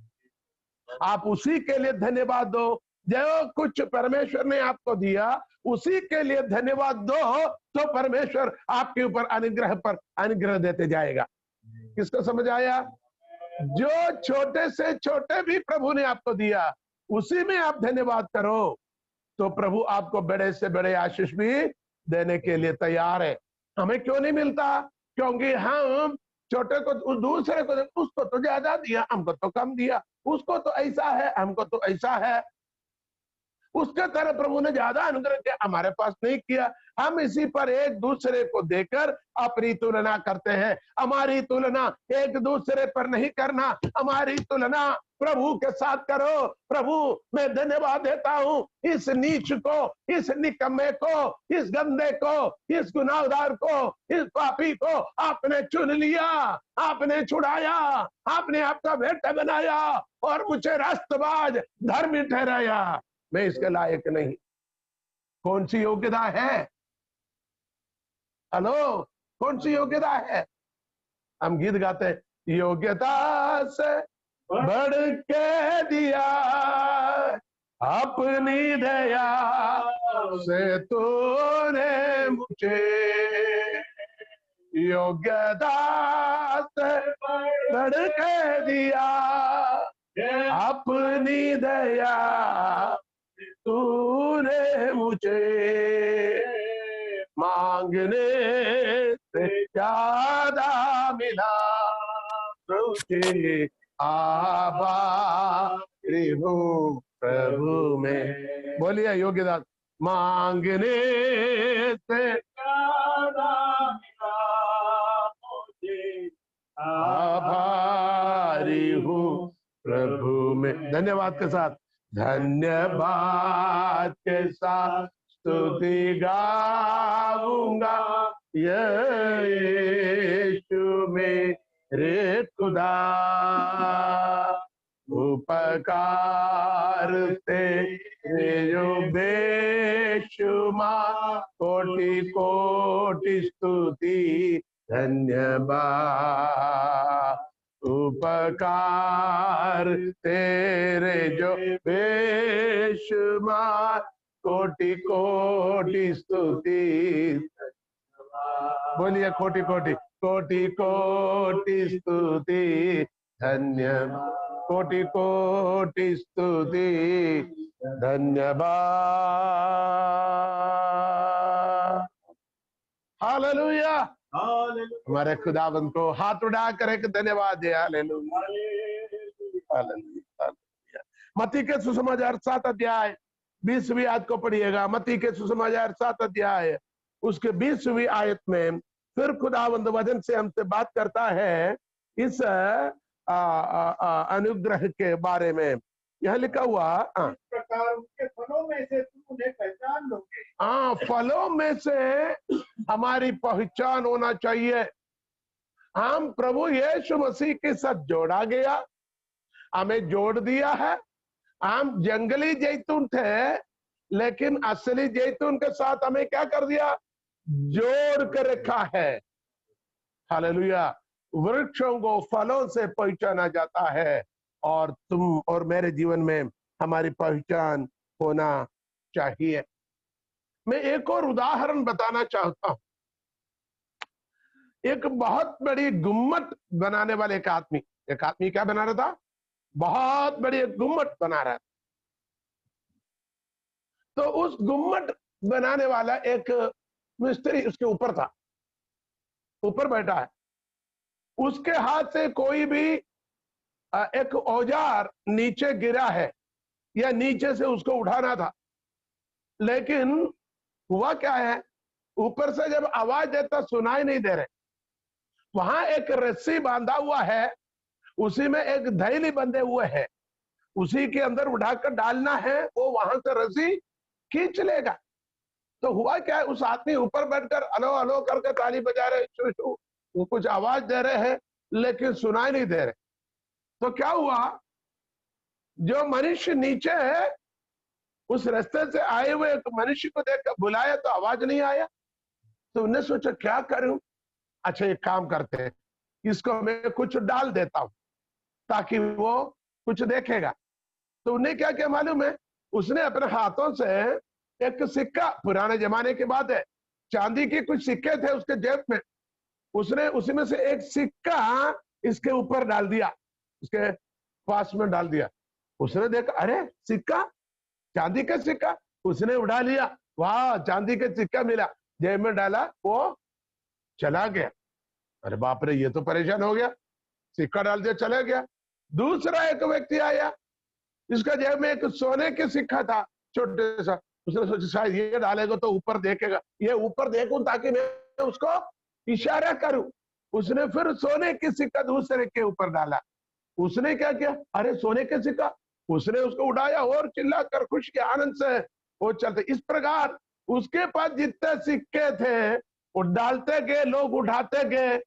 आप उसी के लिए धन्यवाद दो। जो कुछ परमेश्वर ने आपको दिया उसी के लिए धन्यवाद दो, तो परमेश्वर आपके ऊपर अनुग्रह पर अनुग्रह देते जाएगा। किसको समझ आया? जो छोटे से छोटे भी प्रभु ने आपको दिया उसी में आप धन्यवाद करो, तो प्रभु आपको बड़े से बड़े आशीष भी देने के लिए तैयार है। हमें क्यों नहीं मिलता? क्योंकि हम छोटे को, दूसरे को, उसको तो ज्यादा दिया, हमको तो कम दिया, उसको तो ऐसा है, हमको तो ऐसा है। उसके तरह प्रभु ने ज्यादा अनुग्रह किया, हमारे पास नहीं किया। हम इसी पर एक दूसरे को देकर अपनी तुलना करते हैं। हमारी तुलना एक दूसरे पर नहीं करना, हमारी तुलना प्रभु के साथ करो। प्रभु, मैं धन्यवाद देता हूं इस नीच को, इस निकम्मे को, इस गंदे को, इस गुनाहगार को, इस पापी को आपने चुन लिया, आपने छुड़ाया, आपने आपका बेटा बनाया और मुझे रास्तबाज धर्मी ठहराया। मैं इसके लायक नहीं। कौन सी योग्यता है? हेलो, कौन सी योग्यता है? हम गीत गाते हैं, योग्यता से बढ़ के दिया, अपनी दया से तूने मुझे योग्यता से बढ़ के दिया, अपनी दया तूने मुझे मांगने से ज्यादा मिला, तुझे आभारी हूँ प्रभु में। बोलिए योग्यदास, मांगने से ज्यादा मिला, मुझे आभारी हूँ प्रभु में। धन्यवाद के साथ, धन्यवाद के साथ स्तुति गाऊंगा यीशु मेरे खुदा, उपकार तेरे जो बेशुमार, कोटि कोटि स्तुति धन्यवाद। उपकार तेरे जो बेशुमार, कोटि कोटि स्तुति। बोलिए कोटि कोटि, कोटि कोटि स्तुति धन्यवाद, कोटि कोटि स्तुति धन्यवाद। हालेलुया। हमारे खुदावंद को हाथ उठा कर एक धन्यवाद दे। Hallelujah, hallelujah. मत्ती के सुसमाचार 7 अध्याय 20वीं आयत को पढ़िएगा। मत्ती के सुसमाचार 7 अध्याय उसके 20वीं आयत में फिर खुदावंद वचन से हमसे बात करता है इस अनुग्रह के बारे में। यह लिखा हुआ, इस प्रकार उनके फलों में से तुम उन्हें पहचान लोगे। फलों में से हमारी पहचान होना चाहिए। हम प्रभु यीशु मसीह के साथ जोड़ा गया, हमें जोड़ दिया है। हम जंगली जैतून थे, लेकिन असली जैतून के साथ हमें क्या कर दिया? जोड़ कर रखा है। हालेलुया। वृक्षों को फलों से पहचाना जाता है, और तुम और मेरे जीवन में हमारी पहचान होना चाहिए। मैं एक और उदाहरण बताना चाहता हूं। एक बहुत बड़ी गुम्मट बनाने वाले एक आदमी क्या बना रहा था? बहुत बड़ी गुम्मट बना रहा था। तो उस गुम्मट बनाने वाला एक मिस्त्री उसके ऊपर था, ऊपर बैठा है। उसके हाथ से कोई भी एक औजार नीचे गिरा है, या नीचे से उसको उठाना था, लेकिन हुआ क्या है, ऊपर से जब आवाज देता सुनाई नहीं दे रहे। वहां एक रस्सी बांधा हुआ है, उसी में एक धैली बंधे हुए है, उसी के अंदर उठाकर डालना है, वो वहां से रस्सी खींच लेगा। तो हुआ क्या है, उस आदमी ऊपर बैठकर अलो अलो करके ताली बजा रहे, वो कुछ आवाज दे रहे हैं, लेकिन सुनाई नहीं दे रहे। तो क्या हुआ, जो मनुष्य नीचे है, उस रास्ते से आए हुए एक मनुष्य को देखकर बुलाया तो आवाज नहीं आया। तो उन्हें सोचा क्या करूं? अच्छा एक काम करते हैं, इसको मैं कुछ डाल देता हूं ताकि वो कुछ देखेगा। तो उन्हें क्या क्या मालूम है, उसने अपने हाथों से एक सिक्का, पुराने जमाने की बात है, चांदी के कुछ सिक्के थे उसके जेब में, उसने उसी में से एक सिक्का इसके ऊपर डाल दिया, उसके पास में डाल दिया। उसने देखा, अरे सिक्का, चांदी का सिक्का। उसने उठा लिया, वाह चांदी का सिक्का मिला, जेब में डाला, वो चला गया। अरे बाप रे, ये तो परेशान हो गया, सिक्का डाल दिया चला गया। दूसरा एक व्यक्ति आया, इसका जेब में एक सोने के सिक्का था, छोटे सा। उसने सोचा शायद ये डालेगा तो ऊपर देखेगा, ये ऊपर देखूं ताकि मैं उसको इशारा करूं। उसने फिर सोने के सिक्का दूसरे के ऊपर डाला। उसने क्या किया, अरे सोने के सिक्का, उसने उसको उठाया और चिल्लाकर खुशी के आनंद से वो चलते। इस प्रकार उसके पास जितने सिक्के थे वो डालते गए, लोग उठाते गए,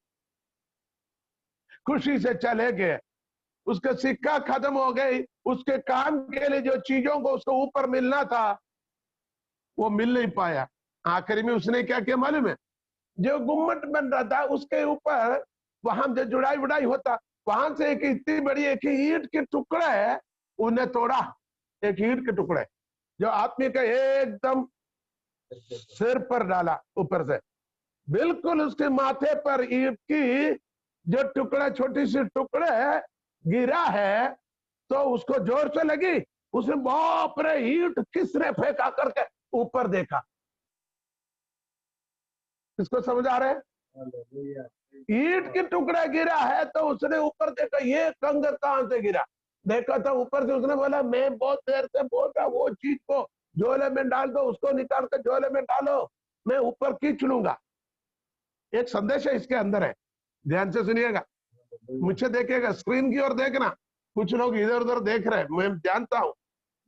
खुशी से चले गए। उसका सिक्का खत्म हो गई, उसके काम के लिए जो चीजों को उसको ऊपर मिलना था वो मिल नहीं पाया। आखिरी में उसने क्या किया मालूम है, जो गुम्मट बन रहा था उसके ऊपर वहां जो जुड़ाई बुड़ाई होता, वहां से एक इतनी बड़ी एक ईंट के टुकड़ा है, उन्हें तोड़ा, एक ईंट के टुकड़े जो आदमी का एकदम सिर पर डाला, ऊपर से बिल्कुल उसके माथे पर ईंट की जो टुकड़ा, छोटी सी टुकड़े गिरा है, तो उसको जोर से लगी, उसने बाप रे ईंट किसने फेंका करके ऊपर देखा। किसको समझ आ रहा है? ईंट की टुकड़ा गिरा है तो उसने ऊपर देखा, ये कंगर कहां से गिरा, देखा तो ऊपर से उसने बोला मैं बहुत देर से बोल रहा, वो चीज को झोले में डाल दो, उसको निकाल कर झोले में डालो, मैं ऊपर खींच लूंगा। एक संदेश है इसके अंदर है, ध्यान से सुनिएगा, मुझे देखिएगा, स्क्रीन की ओर देखना। कुछ लोग इधर उधर देख रहे हैं, मैं जानता हूं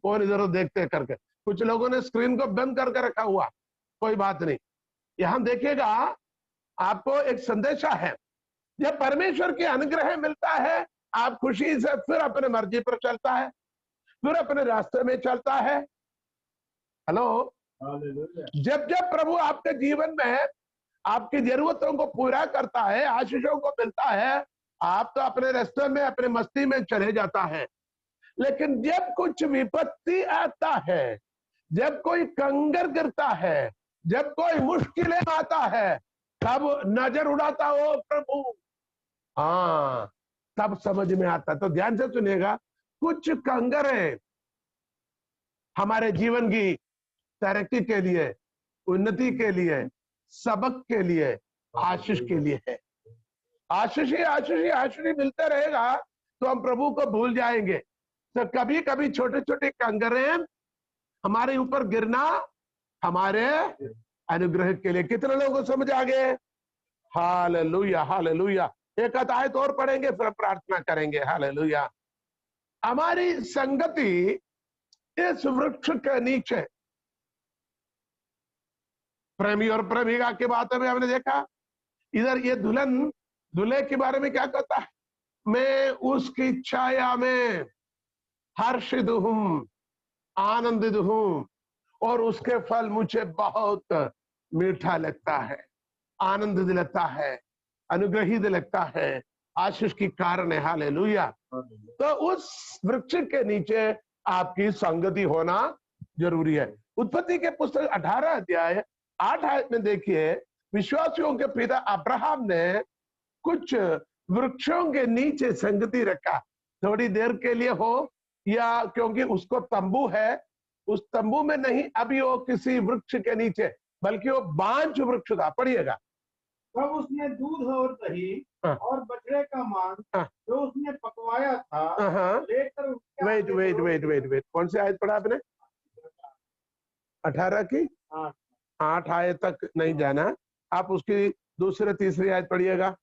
कौन इधर उधर देखते करके, कुछ लोगों ने स्क्रीन को बंद करके रखा हुआ, कोई बात नहीं। यहां देखिएगा, आपको एक संदेशा है, जब परमेश्वर की अनुग्रह मिलता है, आप खुशी से फिर अपने मर्जी पर चलता है, फिर अपने रास्ते में चलता है। हेलो, जब जब प्रभु आपके जीवन में आपकी जरूरतों को पूरा करता है, आशीषों को मिलता है, आप तो अपने रास्ते में अपने मस्ती में चले जाता है। लेकिन जब कुछ विपत्ति आता है, जब कोई कंगर गिरता है, जब कोई मुश्किलें आता है, तब नजर उड़ाता हो प्रभु, हाँ तब समझ में आता। तो ध्यान से सुनिएगा, कुछ कंगरें हमारे जीवन की तरक्की के लिए, उन्नति के लिए, सबक के लिए, आशीष के लिए है। आशीष ही आशीष ही आशीष ही मिलते रहेगा तो हम प्रभु को भूल जाएंगे। तो कभी कभी छोटे छोटे कंगरें हमारे ऊपर गिरना हमारे अनुग्रह के लिए। कितने लोगों को समझ आ गए? Hallelujah hallelujah. एक आयत और पढ़ेंगे फिर प्रार्थना करेंगे। हालेलुया। हमारी संगति इस वृक्ष के नीचे, प्रेमी और प्रेमिका की बात में हमने देखा, इधर ये दुल्हन दूल्हे के बारे में क्या कहता है, मैं उसकी छाया में हर्षित हूं, आनंदित हूं, और उसके फल मुझे बहुत मीठा लगता है, आनंदित लगता है, अनुग्रहित लगता है, आशीष की कारण है। हालेलुया। तो उस वृक्ष के नीचे आपकी संगति होना जरूरी है। उत्पत्ति के पुस्तक 18 अध्याय 8 आयत में देखिए, विश्वासियों के पिता अब्राहम ने कुछ वृक्षों के नीचे संगति रखा, थोड़ी देर के लिए हो या क्योंकि उसको तंबू है, उस तंबू में नहीं, अभी वो किसी वृक्ष के नीचे, बल्कि वो बांज वृक्ष था। पढ़िएगा। तब उसने दूध और दही और बछड़े का मांस जो उसने पकवाया था लेकर wait wait wait wait wait कौन सी आयत पढ़ा आपने? 18 की 8 आयत तक नहीं जाना, आप उसकी दूसरे तीसरी आयत पढ़िएगा।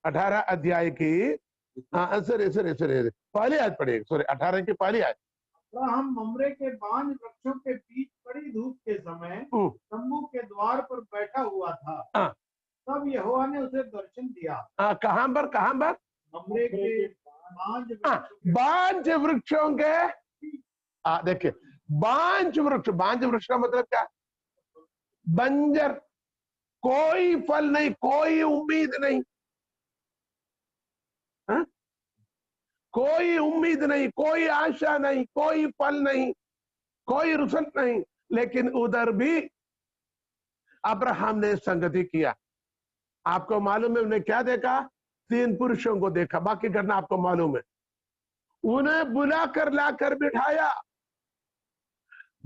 18 अध्याय की पहली आयत पढ़िएगा, सॉरी 18 की पहली आयत। अब्राहम ममरे के बांज वृक्षों के बीच कड़ी धूप के समय तंबू के द्वार पर बैठा हुआ था। तब यहोवा ने उसे दर्शन दिया। कहां पर? कहां पर? ममरे के बांज वृक्षों के, देखिए बांज वृक्ष का मतलब क्या? बंजर, कोई फल नहीं, कोई उम्मीद नहीं, कोई उम्मीद नहीं, कोई आशा नहीं, कोई फल नहीं, कोई रिजल्ट नहीं। लेकिन उधर भी अब्राहम ने संगति किया। आपको मालूम है उन्हें क्या देखा? 3 पुरुषों को देखा, बाकी करना आपको मालूम है। उन्हें बुलाकर लाकर बिठाया,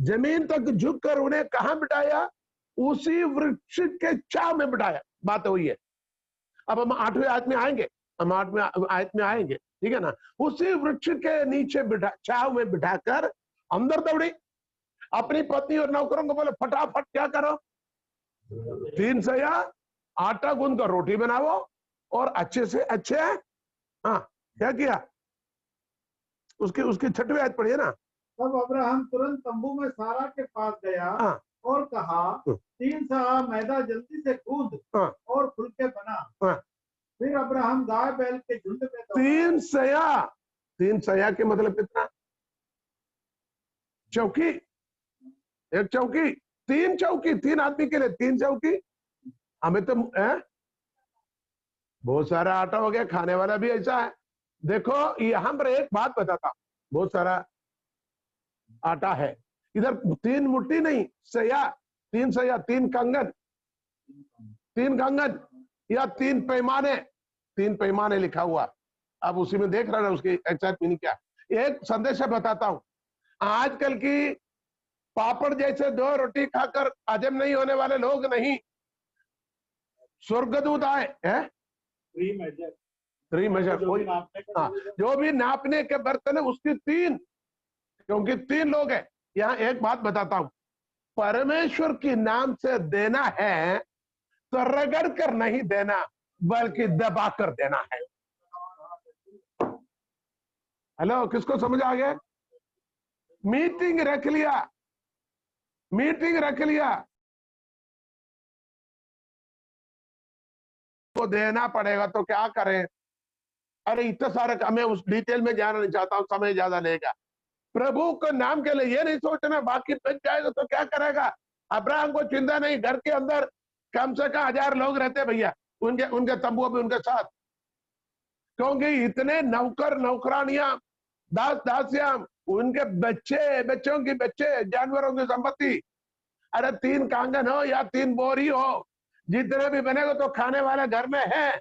जमीन तक झुककर उन्हें कहां बिठाया? उसी वृक्ष के छांव में बिठाया। बात हुई है। अब हम 8वें आयत में आएंगे, हम 8वें आयत में आएंगे, ठीक है ना। उसी वृक्ष के नीचे बिठा, छांव में बिठाकर अंदर दौड़ी, अपनी पत्नी और नौकरों को बोले फटाफट क्या करो, 3 सया आटा गूंद कर रोटी बनाओ और अच्छे से अच्छे, हाँ क्या किया? उसकी 6वीं आयत पढ़िए ना। तब अब्राहम तुरंत तंबू में सारा के पास गया और कहा, 3 सआ मैदा जल्दी से गूंद और फुलके बना। फिर अब्राहम गाय बैल के झुंड में 3 सया के मतलब कितना? चौकी, एक चौकी, 3 चौकी, 3 आदमी के लिए 3 चौकी। हमें तो बहुत सारा आटा हो गया, खाने वाला भी ऐसा है। देखो यहाँ पर एक बात बताता, बहुत सारा आटा है, इधर 3 मुट्ठी नहीं, सया, 3 सया, 3 कंगन, 3 कंगन या 3 पैमाने, 3 पैमाने लिखा हुआ। अब उसी में देख रहे हैं उसकी एग्जैक्ट मीनिंग क्या। एक संदेश बताता हूं, आजकल की पापड़ जैसे 2 रोटी खाकर हजम नहीं होने वाले लोग नहीं, स्वर्गदूत आए हैं, 3 मेजर, कोई हाँ, जो भी नापने के बर्तन है उसकी 3, क्योंकि 3 लोग हैं। यहाँ एक बात बताता हूं, परमेश्वर की नाम से देना है तो रगड़ कर नहीं देना, बल्कि दबा कर देना है। हेलो, किसको समझ आ गया? मीटिंग रख लिया, मीटिंग रख लिया, तो देना पड़ेगा, तो क्या करें? अरे इतना सारा, मैं उस डिटेल में जाना नहीं चाहता हूं, समय ज्यादा लेगा। प्रभु को नाम के लिए ये नहीं सोचना बाकी बच जाएगा तो क्या करेगा। अब्राहम को चिंता नहीं, घर के अंदर कम से कम 1000 लोग रहते भैया, उनके तंबुओं में उनके साथ, क्योंकि इतने नौकर नौकरानियां, दास दासियां, उनके बच्चे, बच्चों की बच्चे, जानवरों की संपत्ति। अरे 3 कांगन हो या 3 बोरी हो, जितने भी बनेगा तो खाने वाले घर में है।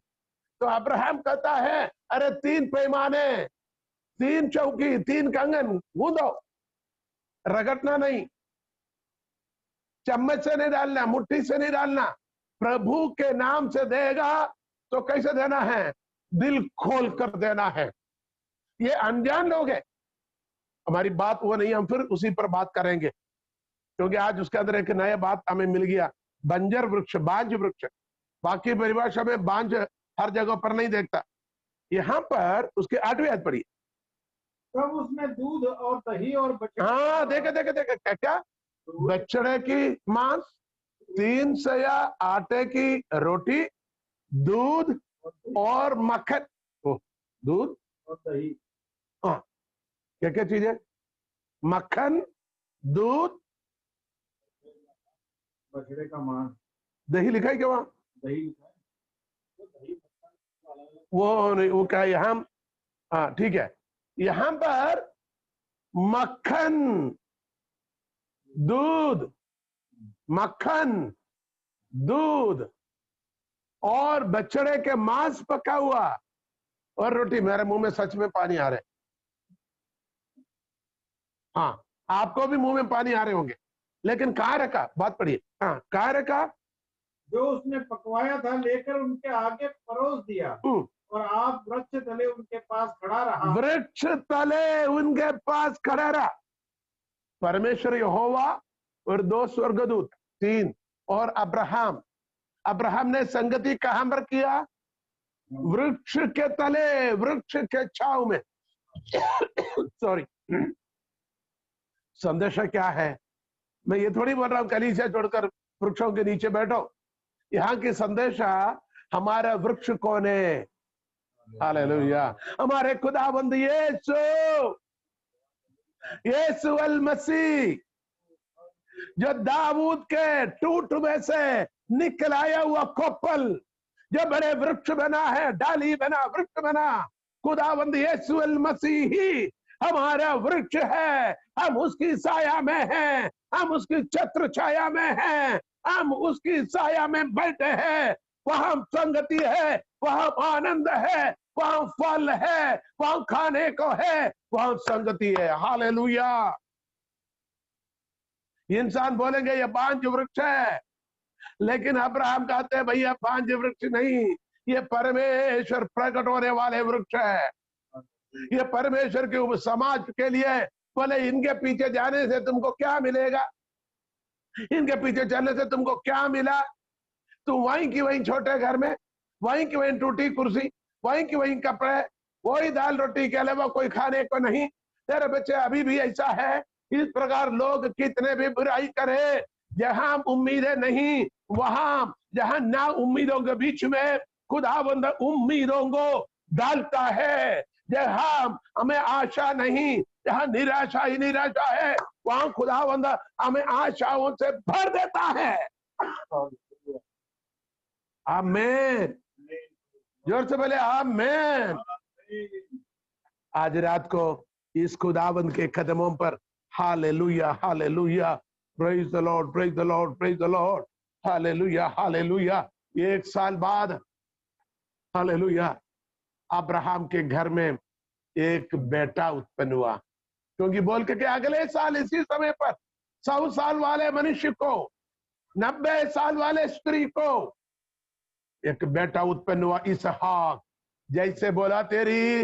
तो अब्राहम कहता है, अरे 3 पैमाने, 3 चौकी, 3 कंगन गूंदो, रगड़ना नहीं, चम्मच से नहीं डालना, मुट्ठी से नहीं डालना। प्रभु के नाम से देगा तो कैसे देना है? दिल खोल कर देना है। ये अनजान लोग हैं, हमारी बात वो नहीं, हम फिर उसी पर बात करेंगे, क्योंकि आज उसके अंदर एक नया बात हमें मिल गया, बंजर वृक्ष, बांझ वृक्ष। बाकी परिभाषा में बांझ हर जगह पर नहीं देखता, यहां पर उसके 8वीं आयत पढ़िए। तब उसमें दूध और दही और बछड़े, हाँ देखे क्या, बछड़े की मांस, 3 सया आटे की रोटी, दूध और मक्खन, दूध और दही, हाँ, क्या क्या चीजें? मक्खन, दूध, बछड़े का मांस, दही लिखा है क्या वहां? दही लिखा है, वो नहीं, वो क्या यहाँ, हाँ ठीक है, यहां पर मक्खन, दूध, मक्खन, दूध और बछड़े के मांस पका हुआ और रोटी। मेरे मुंह में सच में पानी आ रहे, हाँ आपको भी मुंह में पानी आ रहे होंगे, लेकिन कहाँ रखा? बात पढ़िए, हाँ कहाँ रखा? जो उसने पकवाया था लेकर उनके आगे परोस दिया, और आप वृक्ष तले उनके पास खड़ा रहा। वृक्ष तले उनके पास खड़ा रहा। परमेश्वर यहोवा और 2 स्वर्गदूत, 3, और अब्राहम। अब्राहम ने संगति कहां पर किया? वृक्ष के तले, वृक्ष के छांव में। सॉरी, संदेश क्या है? मैं ये थोड़ी बोल रहा हूं कलीसिया छोड़कर वृक्षों के नीचे बैठो। यहाँ की संदेशा, हमारा वृक्ष कौन है? हालेलुया, हमारे खुदाबंद यीशु, यीशु अल मसीह, जो दाऊद के टूट में से निकल आया हुआ कोपल, जो बड़े वृक्ष बना है, डाली बना, वृक्ष बना। खुदाबंद यीशु अल मसीह ही हमारा वृक्ष है। हम उसकी साया में हैं, हम उसकी छत्र छाया में हैं, हम उसकी साया में बैठे हैं। वहां संगति है, वहां आनंद है, वहां फल है, वहां खाने को है, वहां संगति है। हालेलुया। इंसान बोलेंगे ये बांझ वृक्ष है, लेकिन अब्राहम कहते हैं भैया बांझ वृक्ष नहीं, ये परमेश्वर प्रकट होने वाले वृक्ष है। ये परमेश्वर के समाज के लिए। बोले इनके पीछे जाने से तुमको क्या मिलेगा? इनके पीछे चलने से तुमको क्या मिला? तुम वहीं की वहीं छोटे घर में, वहीं की वहीं टूटी कुर्सी, वहीं की वहीं कपड़े, वही दाल रोटी के अलावा कोई खाने को नहीं। तेरे बच्चे अभी भी ऐसा है। इस प्रकार लोग कितने भी बुराई करे, जहां उम्मीदें नहीं, वहां जहां ना उम्मीदों के बीच में खुदावंद उम्मीदों को डालता है। जहां हमें आशा नहीं, जहां निराशा ही निराशा है, वहां खुदावंद हमें आशाओं से भर देता है। आमीन। जोर से बोले आमीन। आज रात को इस खुदावंद के कदमों पर hallelujah hallelujah, praise the Lord, praise the Lord, praise the Lord, hallelujah hallelujah. 1 साल बाद हालेलुया अब्राहम के घर में एक बेटा उत्पन्न हुआ, क्योंकि बोल के अगले साल इसी समय पर 100 साल वाले मनुष्य को, 90 साल वाले स्त्री को एक बेटा उत्पन्न हुआ, इसहाक। जैसे बोला तेरी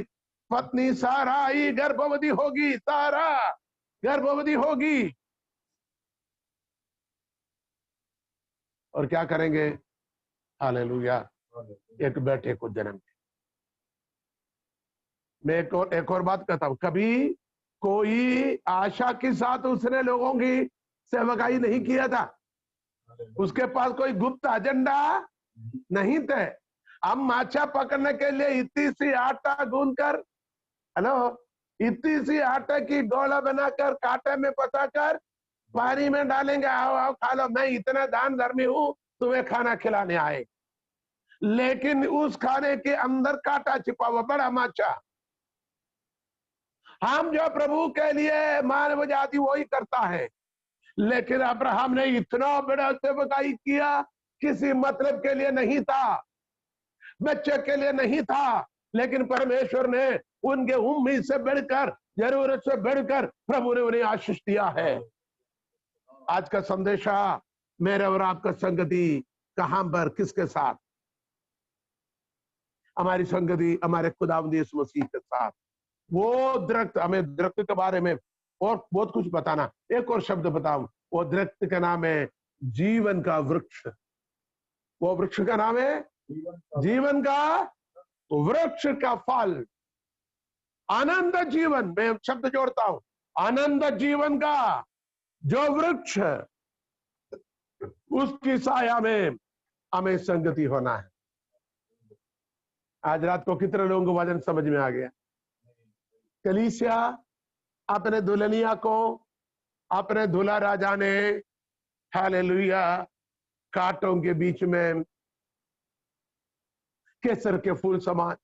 पत्नी सारा ही गर्भवती होगी, सारा गर्भवती होगी, और क्या करेंगे? हालेलुया, एक बेटे को जन्म दे। मैं एक और बात कहता हूं, कभी कोई आशा के साथ उसने लोगों की सेवकाई नहीं किया था, उसके पास कोई गुप्त एजेंडा नहीं थे। हम माछा पकड़ने के लिए इतनी सी आटा गूंद कर, हेलो, इतनी सी आटे की गोला बनाकर कांटे में पचाकर पानी में डालेंगे, आओ आओ खा लो, मैं इतना दान धर्मी हूं, तुम्हें खाना खिलाने आए। लेकिन उस खाने के अंदर कांटा छिपा हुआ, बड़ा माछा। हम जो प्रभु के लिए मानव जाति वही करता है, लेकिन अब्राहम ने इतना बड़ा सेवकाई किया, किसी मतलब के लिए नहीं था, बच्चे के लिए नहीं था, लेकिन परमेश्वर ने उनके उम्मीद से बढ़कर, जरूरत से बढ़कर प्रभु ने उन्हें आशीष दिया है। आज का संदेशा मेरे और आपका संगति कहां पर, किसके साथ? हमारी संगति हमारे खुदावंद यीशु मसीह के साथ। वो दरख्त, हमें दरख्त के बारे में और बहुत कुछ बताना, एक और शब्द बताऊं, वो दरख्त का नाम है जीवन का वृक्ष। वो वृक्ष का नाम है जीवन का वृक्ष का फल, आनंद जीवन, मैं शब्द जोड़ता हूं, आनंद जीवन का जो वृक्ष, उसकी छाया में हमें संगति होना है। आज रात को कितने लोगों को वचन समझ में आ गया? कलीसिया अपने दुल्हनिया को, अपने दूल्हा राजा ने हालेलुया कांटों के बीच में केसर के फूल समान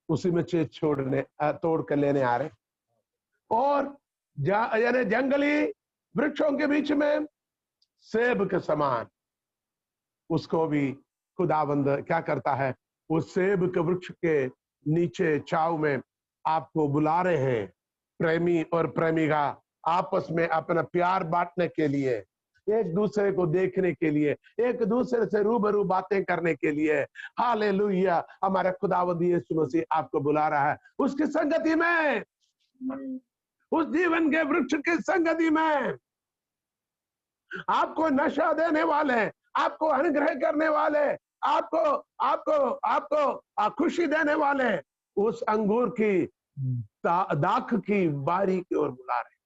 उसी में छेद छोड़ने, तोड़ कर लेने आ रहे, और यानी जंगली वृक्षों के बीच में सेब के समान उसको भी खुदावंद क्या करता है? उस सेब के वृक्ष के नीचे छाव में आपको बुला रहे हैं, प्रेमी और प्रेमिका आपस में अपना प्यार बांटने के लिए, एक दूसरे को देखने के लिए, एक दूसरे से रूबरू बातें करने के लिए। हालेलुया, हमारा खुदावंद यीशु मसीह आपको बुला रहा है उसकी संगति में, उस जीवन के वृक्ष की संगति में। आपको नशा देने वाले, आपको अनुग्रह करने वाले, आपको आपको आपको खुशी देने वाले उस अंगूर की दाख की बारी की ओर बुला रहे।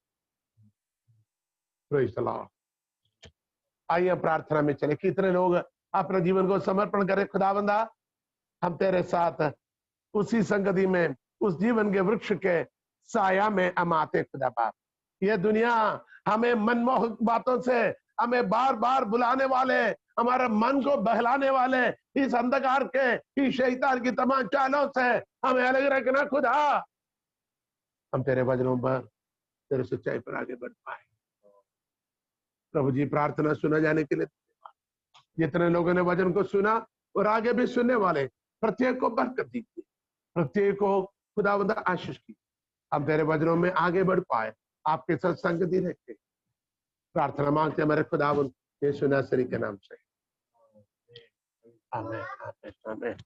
Praise the Lord. आइए प्रार्थना में चले। कितने लोग अपने जीवन को समर्पण करें? खुदावंदा, हम तेरे साथ उसी संगति में, उस जीवन के वृक्ष के साया में हम आते। खुदा बाप, ये दुनिया हमें मनमोहक बातों से, हमें बार बार बुलाने वाले, हमारे मन को बहलाने वाले इस अंधकार के, इस शैतान की तमाम चालों से हमें अलग रखना। खुदा, हम तेरे वचनों पर, तेरे सच्चाई पर आगे बढ़ पाए। प्रभु जी, प्रार्थना सुना जाने के लिए जितने लोगों ने वचन को सुना और आगे भी सुनने वाले, प्रत्येक को बरकत दीजिए, प्रत्येक को खुदावंद आशीष की। हम तेरे वचनों में आगे बढ़ पाए, आपके साथ संगति रखे। प्रार्थना मांगते हमारे खुदावंद यीशु नासरी के नाम से, आमीन आमीन आमीन।